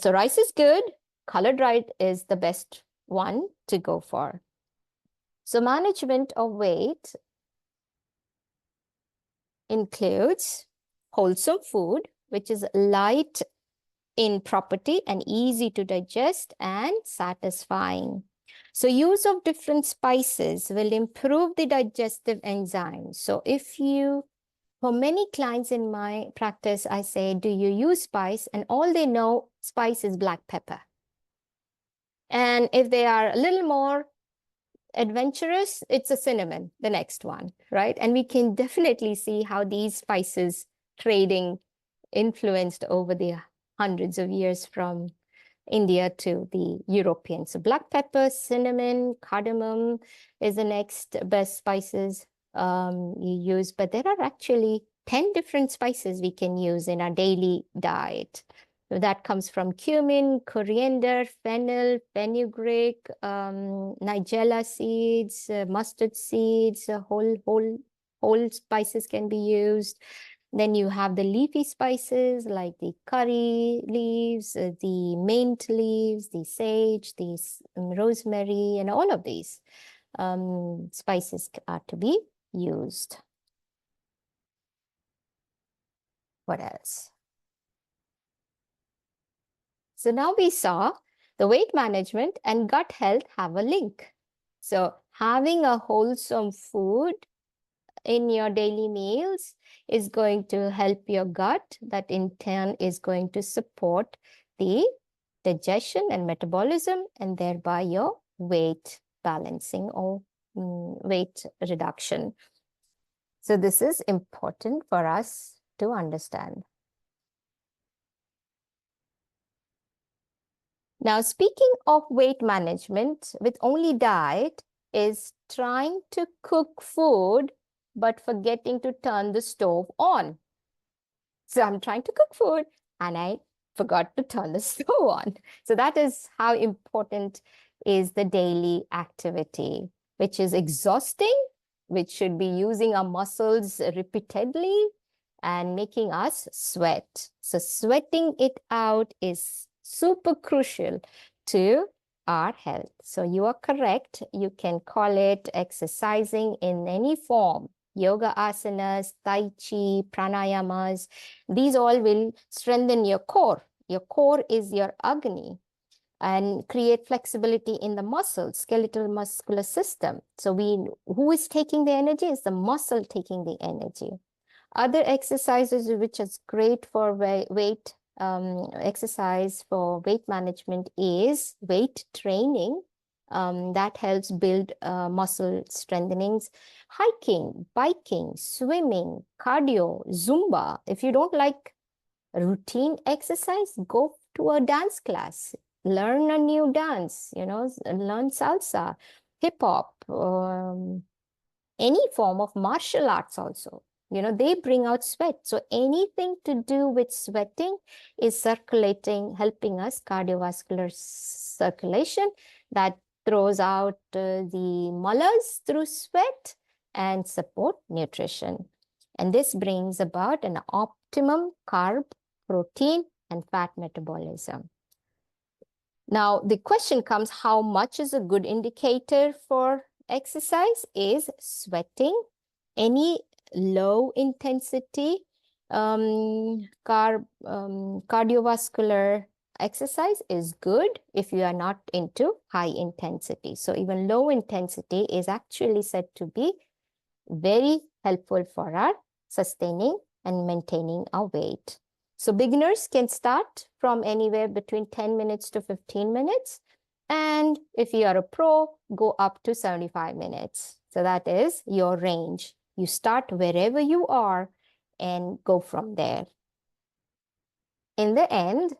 rice is good. Colored rice is the best one to go for. So management of weight includes wholesome food, which is light in property and easy to digest and satisfying. So use of different spices will improve the digestive enzymes. So for many clients in my practice, I say, do you use spice? And all they know spice is black pepper. And if they are a little more adventurous, it's a cinnamon, the next one, right? And we can definitely see how these spices trading influenced over the hundreds of years from India to the Europeans. So black pepper, cinnamon, cardamom is the next best spices you use, but there are actually 10 different spices we can use in our daily diet. So that comes from cumin, coriander, fennel, fenugreek, nigella seeds, mustard seeds, whole spices can be used. Then you have the leafy spices like the curry leaves, the mint leaves, the sage, the rosemary, and all of these spices are to be used. What else? So now we saw the weight management and gut health have a link. So having a wholesome food in your daily meals is going to help your gut. That in turn is going to support the digestion and metabolism, and thereby your weight balancing or weight reduction. So this is important for us to understand. Now, speaking of weight management with only diet is trying to cook food but forgetting to turn the stove on. So I'm trying to cook food and I forgot to turn the stove on. So that is how important is the daily activity, which is exhausting, which should be using our muscles repeatedly and making us sweat. So sweating it out is super crucial to our health. So you are correct. You can call it exercising in any form. Yoga asanas, tai chi, pranayamas, these all will strengthen your core. Your core is your agni and create flexibility in the muscles, skeletal muscular system. So who is taking the energy? Is the muscle taking the energy. Other exercises which is great for weight exercise for weight management is weight training. That helps build muscle strengthenings. Hiking, biking, swimming, cardio, Zumba. If you don't like routine exercise, go to a dance class. Learn a new dance, learn salsa, hip hop, any form of martial arts also. They bring out sweat. So anything to do with sweating is circulating, helping us cardiovascular circulation that throws out the mullahs through sweat and support nutrition. And this brings about an optimum carb, protein, and fat metabolism. Now, the question comes, how much is a good indicator for exercise? Is sweating. Any low intensity cardiovascular exercise is good if you are not into high intensity. So even low intensity is actually said to be very helpful for our sustaining and maintaining our weight. So beginners can start from anywhere between 10 minutes to 15 minutes. And if you are a pro, go up to 75 minutes. So that is your range. You start wherever you are and go from there. In the end,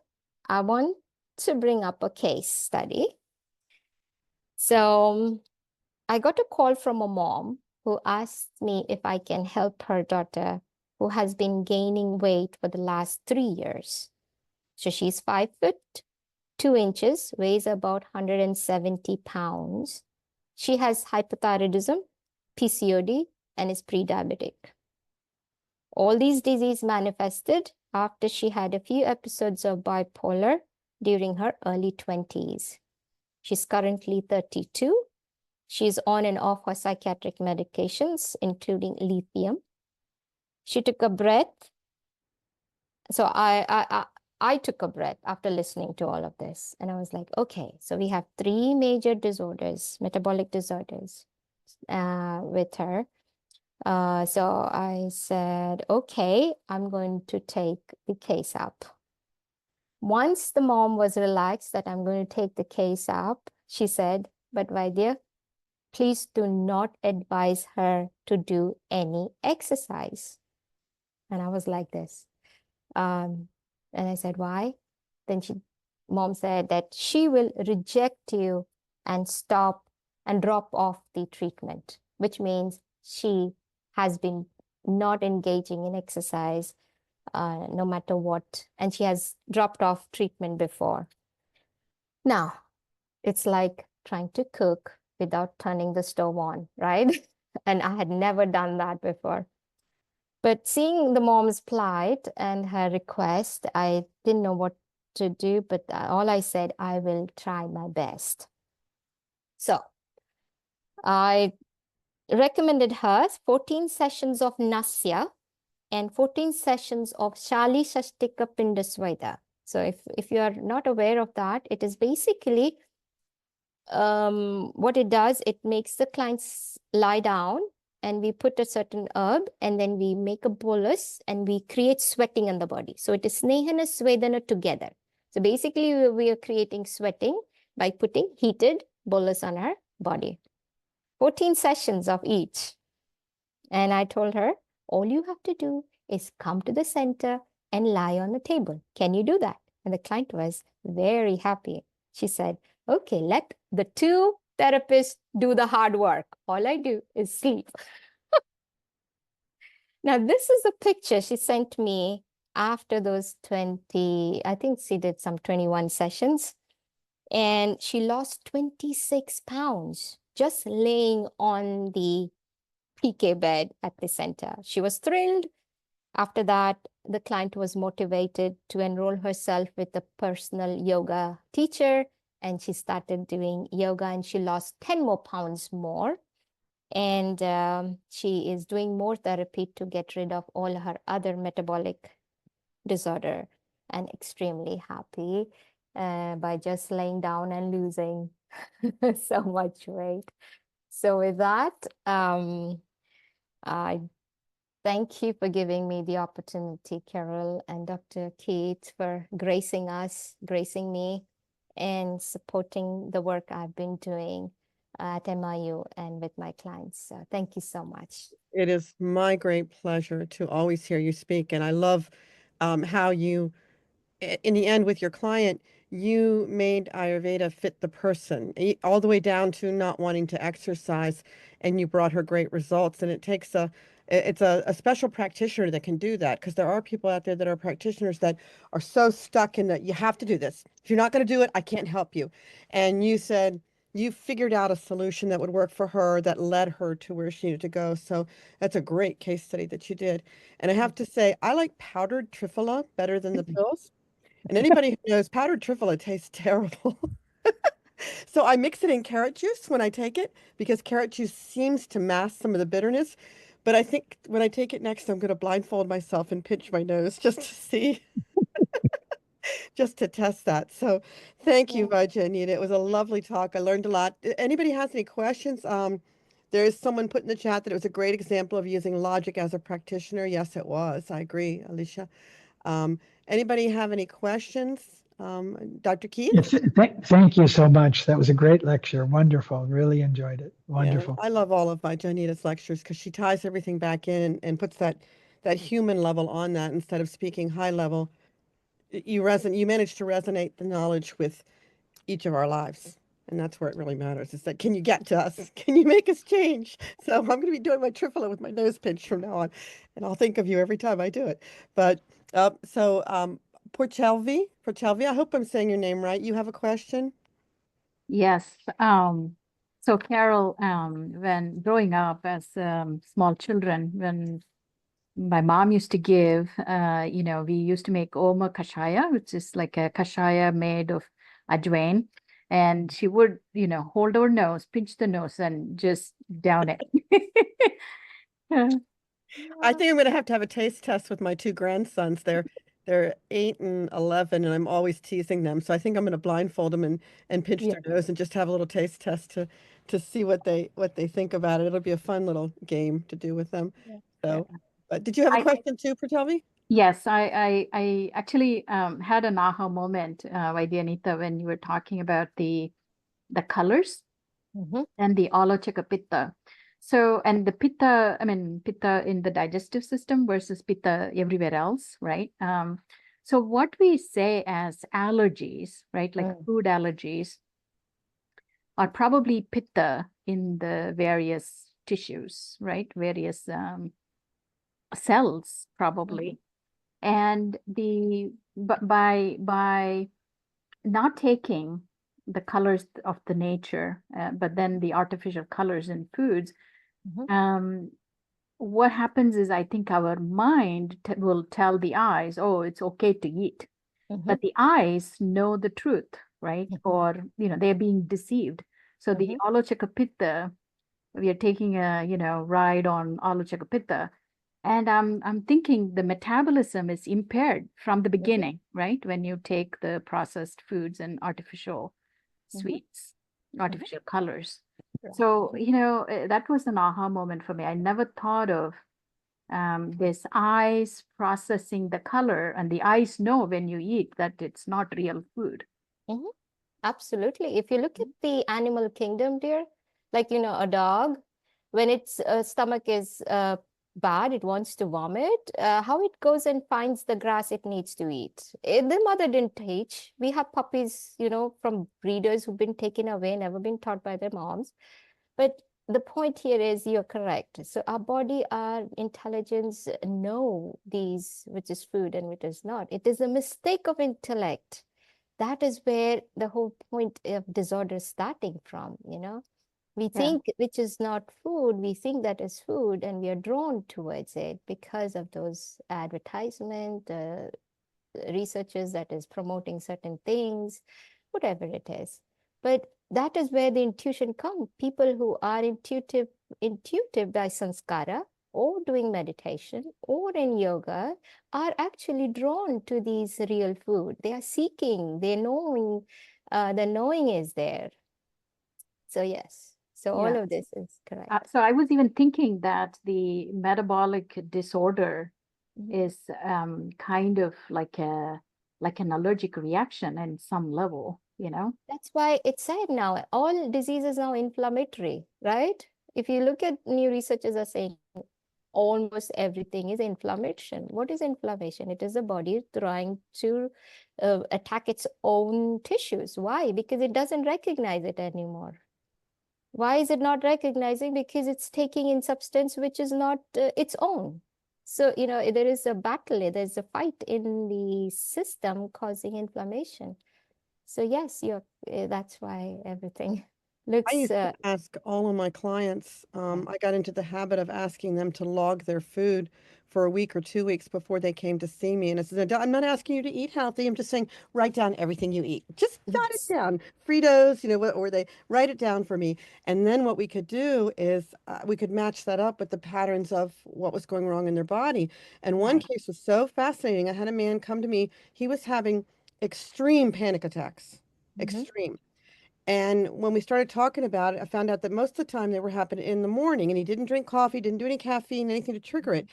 I want to bring up a case study. So I got a call from a mom who asked me if I can help her daughter who has been gaining weight for the last 3 years. So she's 5 foot 2 inches, weighs about 170 pounds. She has hypothyroidism, PCOD, and is pre-diabetic. All these diseases manifested after she had a few episodes of bipolar during her early 20s. She's currently 32. She's on and off her psychiatric medications, including lithium. She took a breath. So I I took a breath after listening to all of this. And I was like, okay, so we have 3 major disorders, metabolic disorders with her. So I said, okay, I'm going to take the case up. Once the mom was relaxed that I'm going to take the case up, she said, but Vaidya, please do not advise her to do any exercise. And I was like this. And I said, why? Then mom said that she will reject you and stop and drop off the treatment, which means she has been not engaging in exercise no matter what. And she has dropped off treatment before. Now, it's like trying to cook without turning the stove on, right? And I had never done that before. But seeing the mom's plight and her request, I didn't know what to do, but all I said, I will try my best. So I recommended her 14 sessions of Nasya and 14 sessions of Shali Shastika Pindasvaida. So if you are not aware of that, it is basically what it does, it makes the clients lie down and we put a certain herb and then we make a bolus and we create sweating in the body. So it is Snehana Svedana together. So basically we are creating sweating by putting heated bolus on our body. 14 sessions of each. And I told her, all you have to do is come to the center and lie on the table. Can you do that? And the client was very happy. She said, okay, let the 2 therapists do the hard work. All I do is sleep. Now, this is a picture she sent me after those 20, I think she did some 21 sessions. And she lost 26 pounds just laying on the PK bed at the center. She was thrilled. After that, the client was motivated to enroll herself with a personal yoga teacher, and she started doing yoga and she lost 10 more pounds more. And she is doing more therapy to get rid of all her other metabolic disorder and extremely happy by just laying down and losing so much weight. So with that, I thank you for giving me the opportunity, Carol and Dr. Keith, for gracing us, gracing me, and supporting the work I've been doing at MIU and with my clients. So thank you so much. It is my great pleasure to always hear you speak. And I love how you, in the end with your client, you made Ayurveda fit the person, all the way down to not wanting to exercise, and you brought her great results. And it's a special practitioner that can do that, because there are people out there that are practitioners that are so stuck in that you have to do this. If you're not going to do it, I can't help you. And you said you figured out a solution that would work for her that led her to where she needed to go. So that's a great case study that you did. And I have to say, I like powdered triphala better than the pills. And anybody who knows, powdered triphala tastes terrible. So I mix it in carrot juice when I take it, because carrot juice seems to mask some of the bitterness. But I think when I take it next, I'm going to blindfold myself and pinch my nose just to see, just to test that. So thank you, Vajja Anita. It was a lovely talk. I learned a lot. Anybody has any questions? There is someone put in the chat that it was a great example of using logic as a practitioner. Yes, it was. I agree, Alicia. Anybody have any questions? Dr. Keith? Yes, thank you so much. That was a great lecture. Wonderful. Really enjoyed it. Wonderful. Yeah, I love all of Vajja Anita's lectures because she ties everything back in and puts that human level on that instead of speaking high level. You manage to resonate the knowledge with each of our lives. And that's where it really matters, is that can you get to us? Can you make us change? So I'm going to be doing my triphala with my nose pinched from now on. And I'll think of you every time I do it. But Porchelvi, I hope I'm saying your name right. You have a question? Yes. So Carol, when growing up as small children, when my mom used to give, we used to make Oma Kashaya, which is like a kashaya made of ajwain. And she would, hold her nose, pinch the nose, and just down it. I think I'm going to have a taste test with my 2 grandsons there. They're 8 and 11, and I'm always teasing them. So I think I'm going to blindfold them and pinch Yeah. their nose and just have a little taste test to see what they think about it. It'll be a fun little game to do with them. Yeah. Yeah. So, but did you have a I question too, Pratelvi? Yes, I actually had an aha moment, Vaidyanita, when you were talking about the colors Mhm. and the Alochaka Pitta. So, and the Pitta, I mean, Pitta in the digestive system versus Pitta everywhere else, right? So what we say as allergies, right, like Mm. food allergies, are probably Pitta in the various tissues, right? Various cells, probably. And but by not taking the colors of the nature, but then the artificial colors in foods, Mhm. what happens is I think our mind will tell the eyes, oh, it's okay to eat. Mhm. But the eyes know the truth, right? Mhm. Or, they're being deceived. So the Mhm. Alochakapitta, we are taking a, ride on Alochakapitta. And I'm thinking the metabolism is impaired from the Mhm. beginning, right? When you take the processed foods and artificial Mhm. sweets, artificial colors. Right. So, that was an aha moment for me. I never thought of this eyes processing the color, and the eyes know when you eat that it's not real food. Mhm. Absolutely. If you look at the animal kingdom, dear, like, a dog, when its stomach is bad, it wants to vomit, how it goes and finds the grass it needs to eat. The mother didn't teach. We have puppies, from breeders who've been taken away, never been taught by their moms. But the point here is you're correct. So our body, our intelligence know these, which is food and which is not. It is a mistake of intellect. That is where the whole point of disorder is starting from, We Yeah. think which is not food, we think that is food, and we are drawn towards it because of those advertisement, researchers that is promoting certain things, whatever it is. But that is where the intuition comes. People who are intuitive by sanskara or doing meditation or in yoga are actually drawn to these real food. They are seeking, the knowing is there. So yes, so all Yeah. of this is correct. So I was even thinking that the metabolic disorder Mhm. is kind of like an allergic reaction in some level. That's why it's said now, all diseases now inflammatory, right? If you look at new researchers are saying almost everything is inflammation. What is inflammation? It is the body trying to attack its own tissues. Why? Because it doesn't recognize it anymore. Why is it not recognizing? Because it's taking in substance which is not its own. So, there is a battle, there's a fight in the system causing inflammation. So yes, that's why everything I looks used to ask all of my clients, I got into the habit of asking them to log their food for a week or 2 weeks before they came to see me. And I said, I'm not asking you to eat healthy. I'm just saying, write down everything you eat. Just jot it yes. down. Fritos, or they write it down for me. And then what we could do is we could match that up with the patterns of what was going wrong in their body. And one Right. case was so fascinating. I had a man come to me. He was having extreme panic attacks, Mhm. extreme. And when we started talking about it, I found out that most of the time they were happening in the morning, and he didn't drink coffee, didn't do any caffeine, anything to trigger it.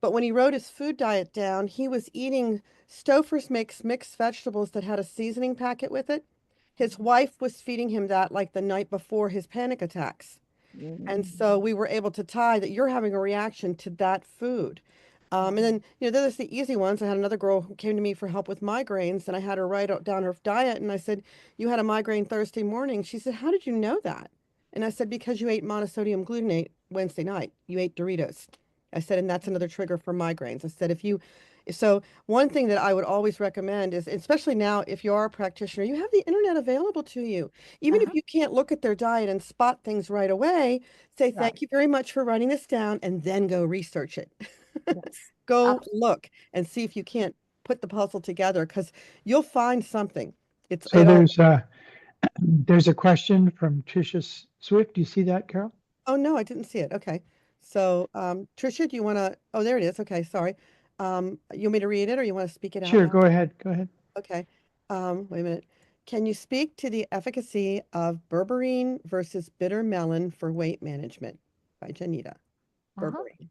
But when he wrote his food diet down, he was eating Stouffer's makes mixed vegetables that had a seasoning packet with it. His wife was feeding him that like the night before his panic attacks. And Mm. so we were able to tie that you're having a reaction to that food. And then, there's the easy ones. I had another girl who came to me for help with migraines, and I had her write down her diet. And I said, "You had a migraine Thursday morning." She said, "How did you know that?" And I said, "Because you ate monosodium glutamate Wednesday night. You ate Doritos." I said, "And that's another trigger for migraines." I said, so one thing that I would always recommend is, especially now, if you are a practitioner, you have the internet available to you. Even Uh-huh. if you can't look at their diet and spot things right away, say, Right. "Thank you very much for writing this down," and then go research it. Yes. Go Absolutely. look and see if you can't put the puzzle together, because you'll find something. So there's a question from Tricia Swift. Do you see that, Carol? Oh no, I didn't see it. Okay. So, Tricia, do you want to, oh, there it is. Okay. Sorry. You want me to read it or you want to speak it out Sure, loud? go ahead. Go ahead. Okay. Wait a minute. Can you speak to the efficacy of berberine versus bitter melon for weight management? By Janita. Uh-huh. Berberine.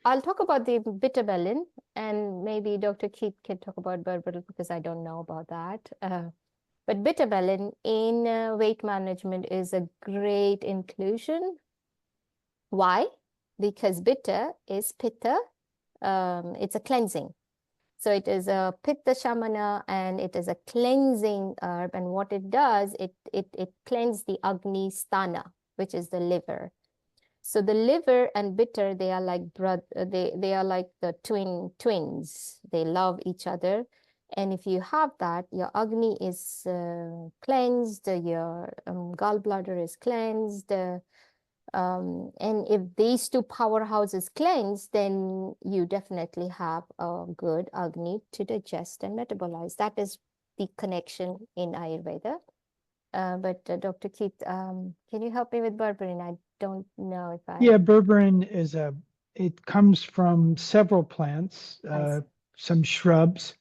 I'll talk about the bitter melon, and maybe Dr. Keith can talk about berberine because I don't know about that. But bitter melon in weight management is a great inclusion. Why? Because bitter is pitta. It's a cleansing. So it is a pitta shamana and it is a cleansing herb. And what it does, it cleanses the Agni sthana, which is the liver. So the liver and bitter, they are like they are like the twins. They love each other. And if you have that, your Agni is cleansed, your gallbladder is cleansed. And if these two powerhouses cleanse, then you definitely have a good Agni to digest and metabolize. That is the connection in Ayurveda. But Dr. Keith, can you help me with berberine? I don't know if I. Yeah, berberine it comes from several plants, I some shrubs,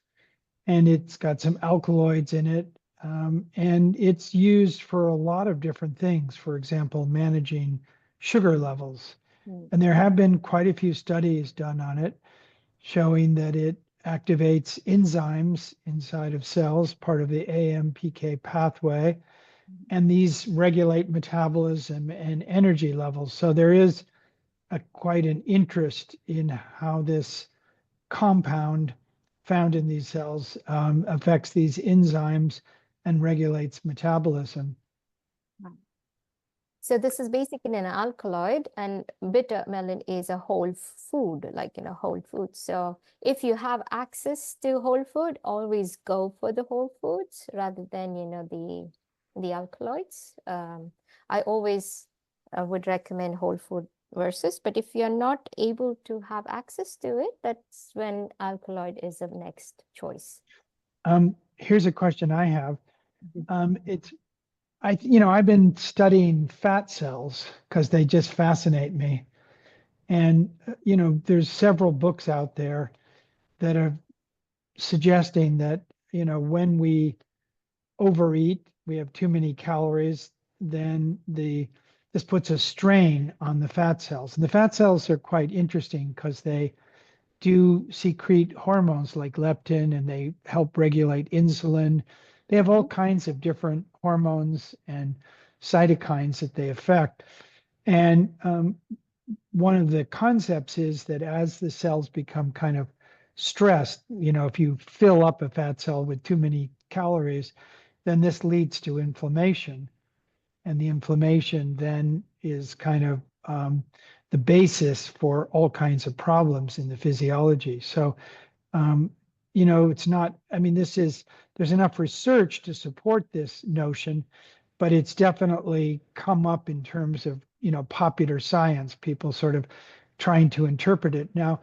and it's got some alkaloids in it. And it's used for a lot of different things. For example, managing sugar levels. Mm. And there have been quite a few studies done on it showing that it activates enzymes inside of cells, part of the AMPK pathway, and these regulate metabolism and energy levels. So there is quite an interest in how this compound found in these cells affects these enzymes and regulates metabolism. So this is basically an alkaloid, and bitter melon is a whole food, like whole food. So if you have access to whole food, always go for the whole foods rather than the alkaloids. I always would recommend whole food versus, but if you're not able to have access to it, that's when alkaloid is the next choice. Here's a question I have. I've been studying fat cells because they just fascinate me. And, there's several books out there that are suggesting that, when we overeat, we have too many calories, then this puts a strain on the fat cells. And the fat cells are quite interesting because they do secrete hormones like leptin and they help regulate insulin. They have all kinds of different hormones and cytokines that they affect. And one of the concepts is that as the cells become kind of stressed, if you fill up a fat cell with too many calories, then this leads to inflammation. And the inflammation then is kind of the basis for all kinds of problems in the physiology. So, it's not, there's enough research to support this notion, but it's definitely come up in terms of, popular science, people sort of trying to interpret it. Now,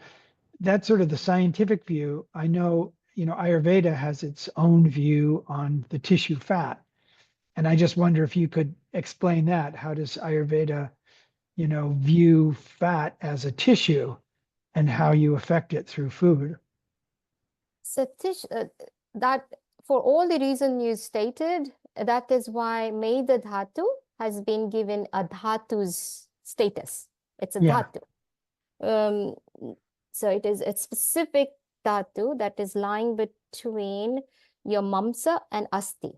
that's sort of the scientific view. I know, Ayurveda has its own view on the tissue fat. And I just wonder if you could explain that. How does Ayurveda, view fat as a tissue and how you affect it through food? So that for all the reason you stated, that is why Medha Dhatu has been given a Dhatu's status. It's a Yeah. Dhatu. So it is a specific Dhatu that is lying between your Mamsa and Asti.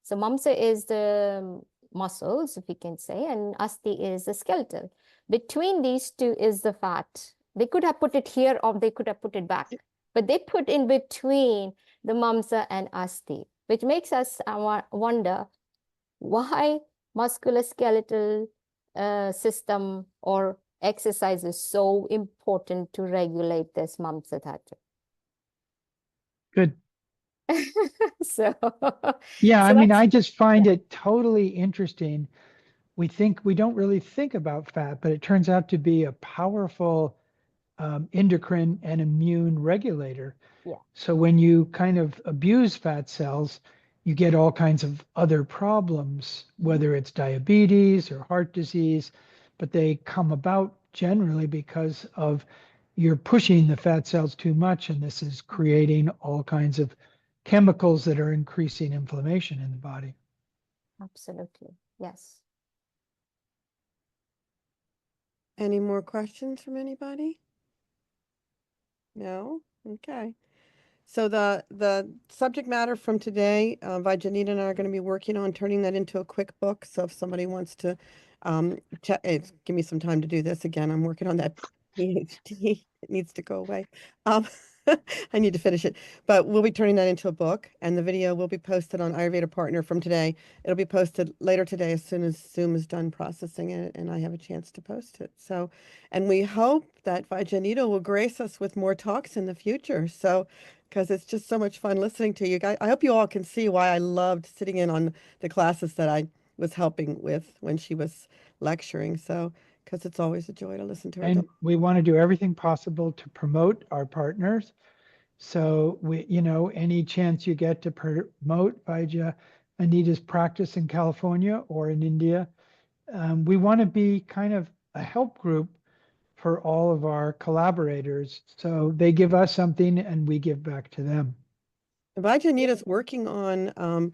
So Mamsa is the muscles, if you can say, and Asti is the skeletal. Between these two is the fat. They could have put it here or they could have put it back, but they put in between the Mamsa and Asti, which makes us wonder why musculoskeletal system or exercise is so important to regulate this Mamsa Dhatu. Good. So Yeah, so I just find it totally interesting. We don't really think about fat, but it turns out to be a powerful endocrine and immune regulator. yeah. So when you kind of abuse fat cells, you get all kinds of other problems, whether it's diabetes or heart disease, but they come about generally because of you're pushing the fat cells too much, and this is creating all kinds of chemicals that are increasing inflammation in the body. Absolutely. Yes. Any more questions from anybody? No? Okay. So the subject matter from today, Vijanita and I are going to be working on turning that into a quick book. So if somebody wants to give me some time to do this again, I'm working on that PhD. It needs to go away. Um, I need to finish it, but we'll be turning that into a book, and the video will be posted on Ayurveda Partner from today. It'll be posted later today as soon as Zoom is done processing it, and I have a chance to post it. So, and we hope that Vijanita will grace us with more talks in the future. So, because it's just so much fun listening to you guys. I hope you all can see why I loved sitting in on the classes that I was helping with when she was lecturing. So, because it's always a joy to listen to her. And we want to do everything possible to promote our partners. So we, any chance you get to promote Vaidya Anita's practice in California or in India, we want to be kind of a help group for all of our collaborators. So they give us something and we give back to them. Vajanita's working on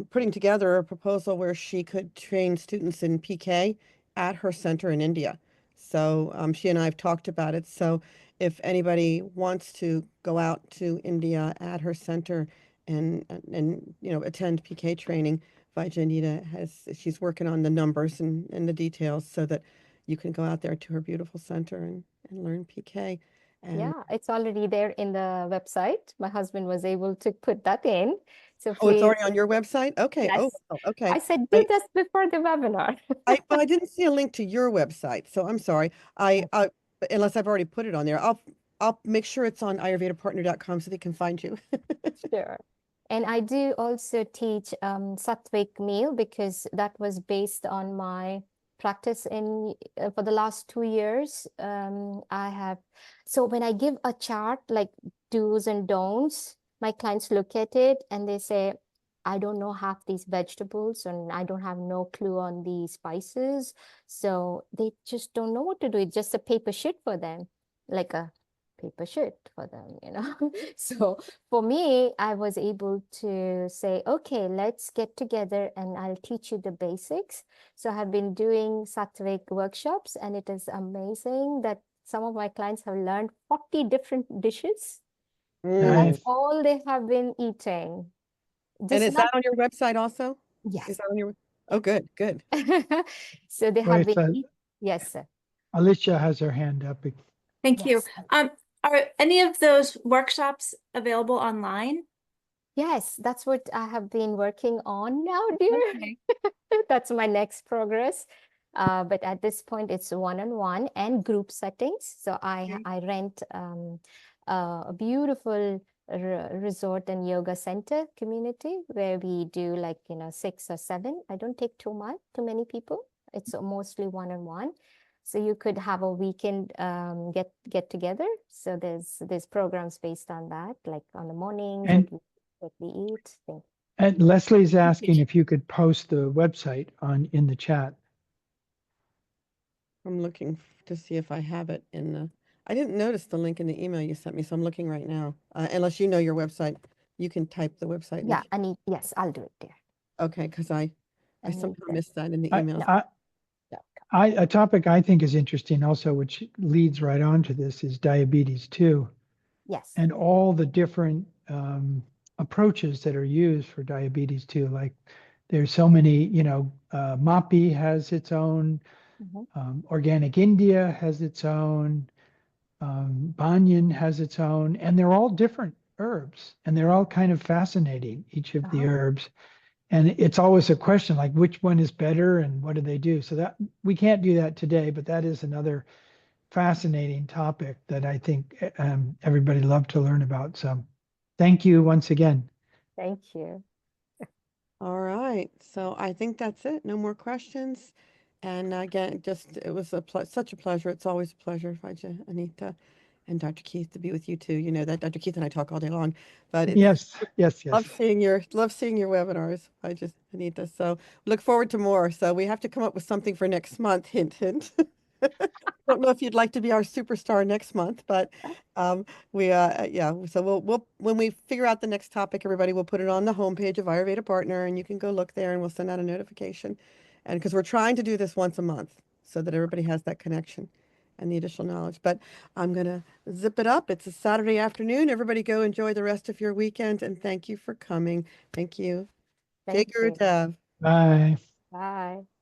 putting together a proposal where she could train students in PK at her center in India. So she and I have talked about it. So if anybody wants to go out to India at her center and attend PK training, she's working on the numbers and the details so that you can go out there to her beautiful center and learn PK. And Yeah, it's already there in the website. My husband was able to put that in. So oh, it's please, already on your website? Okay. Oh, yes. wow, okay. I said do this before the webinar. Well, I didn't see a link to your website, so I'm sorry. Unless I've already put it on there. I'll make sure it's on ayurvedapartner.com so they can find you. Sure. And I do also teach Sattvic meal because that was based on my practice in for the last 2 years. So when I give a chart like do's and don'ts, my clients look at it and they say, I don't know half these vegetables and I don't have no clue on the spices. So they just don't know what to do. It's just a paper sheet for them, like a paper sheet for them. So for me, I was able to say, okay, let's get together and I'll teach you the basics. So I have been doing Sattvic workshops and it is amazing that some of my clients have learned 40 different dishes. And Nice. that's all they have been eating. And is that on your website also? Yes. Is that on your? Oh, good, good. So they have been, yes, sir. Alicia has her hand up. Thank you. Yes. Are any of those workshops available online? Yes, that's what I have been working on now, dear. Okay. That's my next progress. But at this point, it's one-on-one and group settings. So I rent a beautiful resort and yoga center community where we do like 6 or 7. I don't take too many people. It's mostly one-on-one. So you could have a weekend get together. So there's programs based on that, like on the mornings, And what we eat. And Leslie's asking if you could post the website in the chat. I'm looking to see if I have it in the. I didn't notice the link in the email you sent me, so I'm looking right now. Unless you know your website, you can type the website. Yeah, yes, I'll do it there. Okay, because I somehow missed that in the I- email. A topic I think is interesting also, which leads right on to this, is diabetes too, Yes. and all the different approaches that are used for diabetes too. Like there's so many, MAPI has its own, Organic India has its own, Banyan has its own, and they're all different herbs, and they're all kind of fascinating, each of the herbs. And it's always a question like which one is better and what do they do? So that we can't do that today, but that is another fascinating topic that I think everybody loved to learn about. So thank you once again. Thank you. All right, so I think that's it. No more questions. And again, it was such a pleasure. It's always a pleasure, Vaidya, Anita, and Dr. Keith to be with you too. You know that Dr. Keith and I talk all day long, but it's Yes. love seeing your webinars, Anita. So look forward to more. So we have to come up with something for next month. Hint, hint. Don't know if you'd like to be our superstar next month, but yeah. So we'll when we figure out the next topic, everybody, we'll put it on the homepage of Ayurveda Partner, and you can go look there, and we'll send out a notification. And because we're trying to do this once a month, so that everybody has that connection and the additional knowledge. But I'm gonna zip it up. It's a Saturday afternoon. Everybody, go enjoy the rest of your weekend, and thank you for coming. Thank you. Jai Thank Guru you. Dev. Bye. Bye.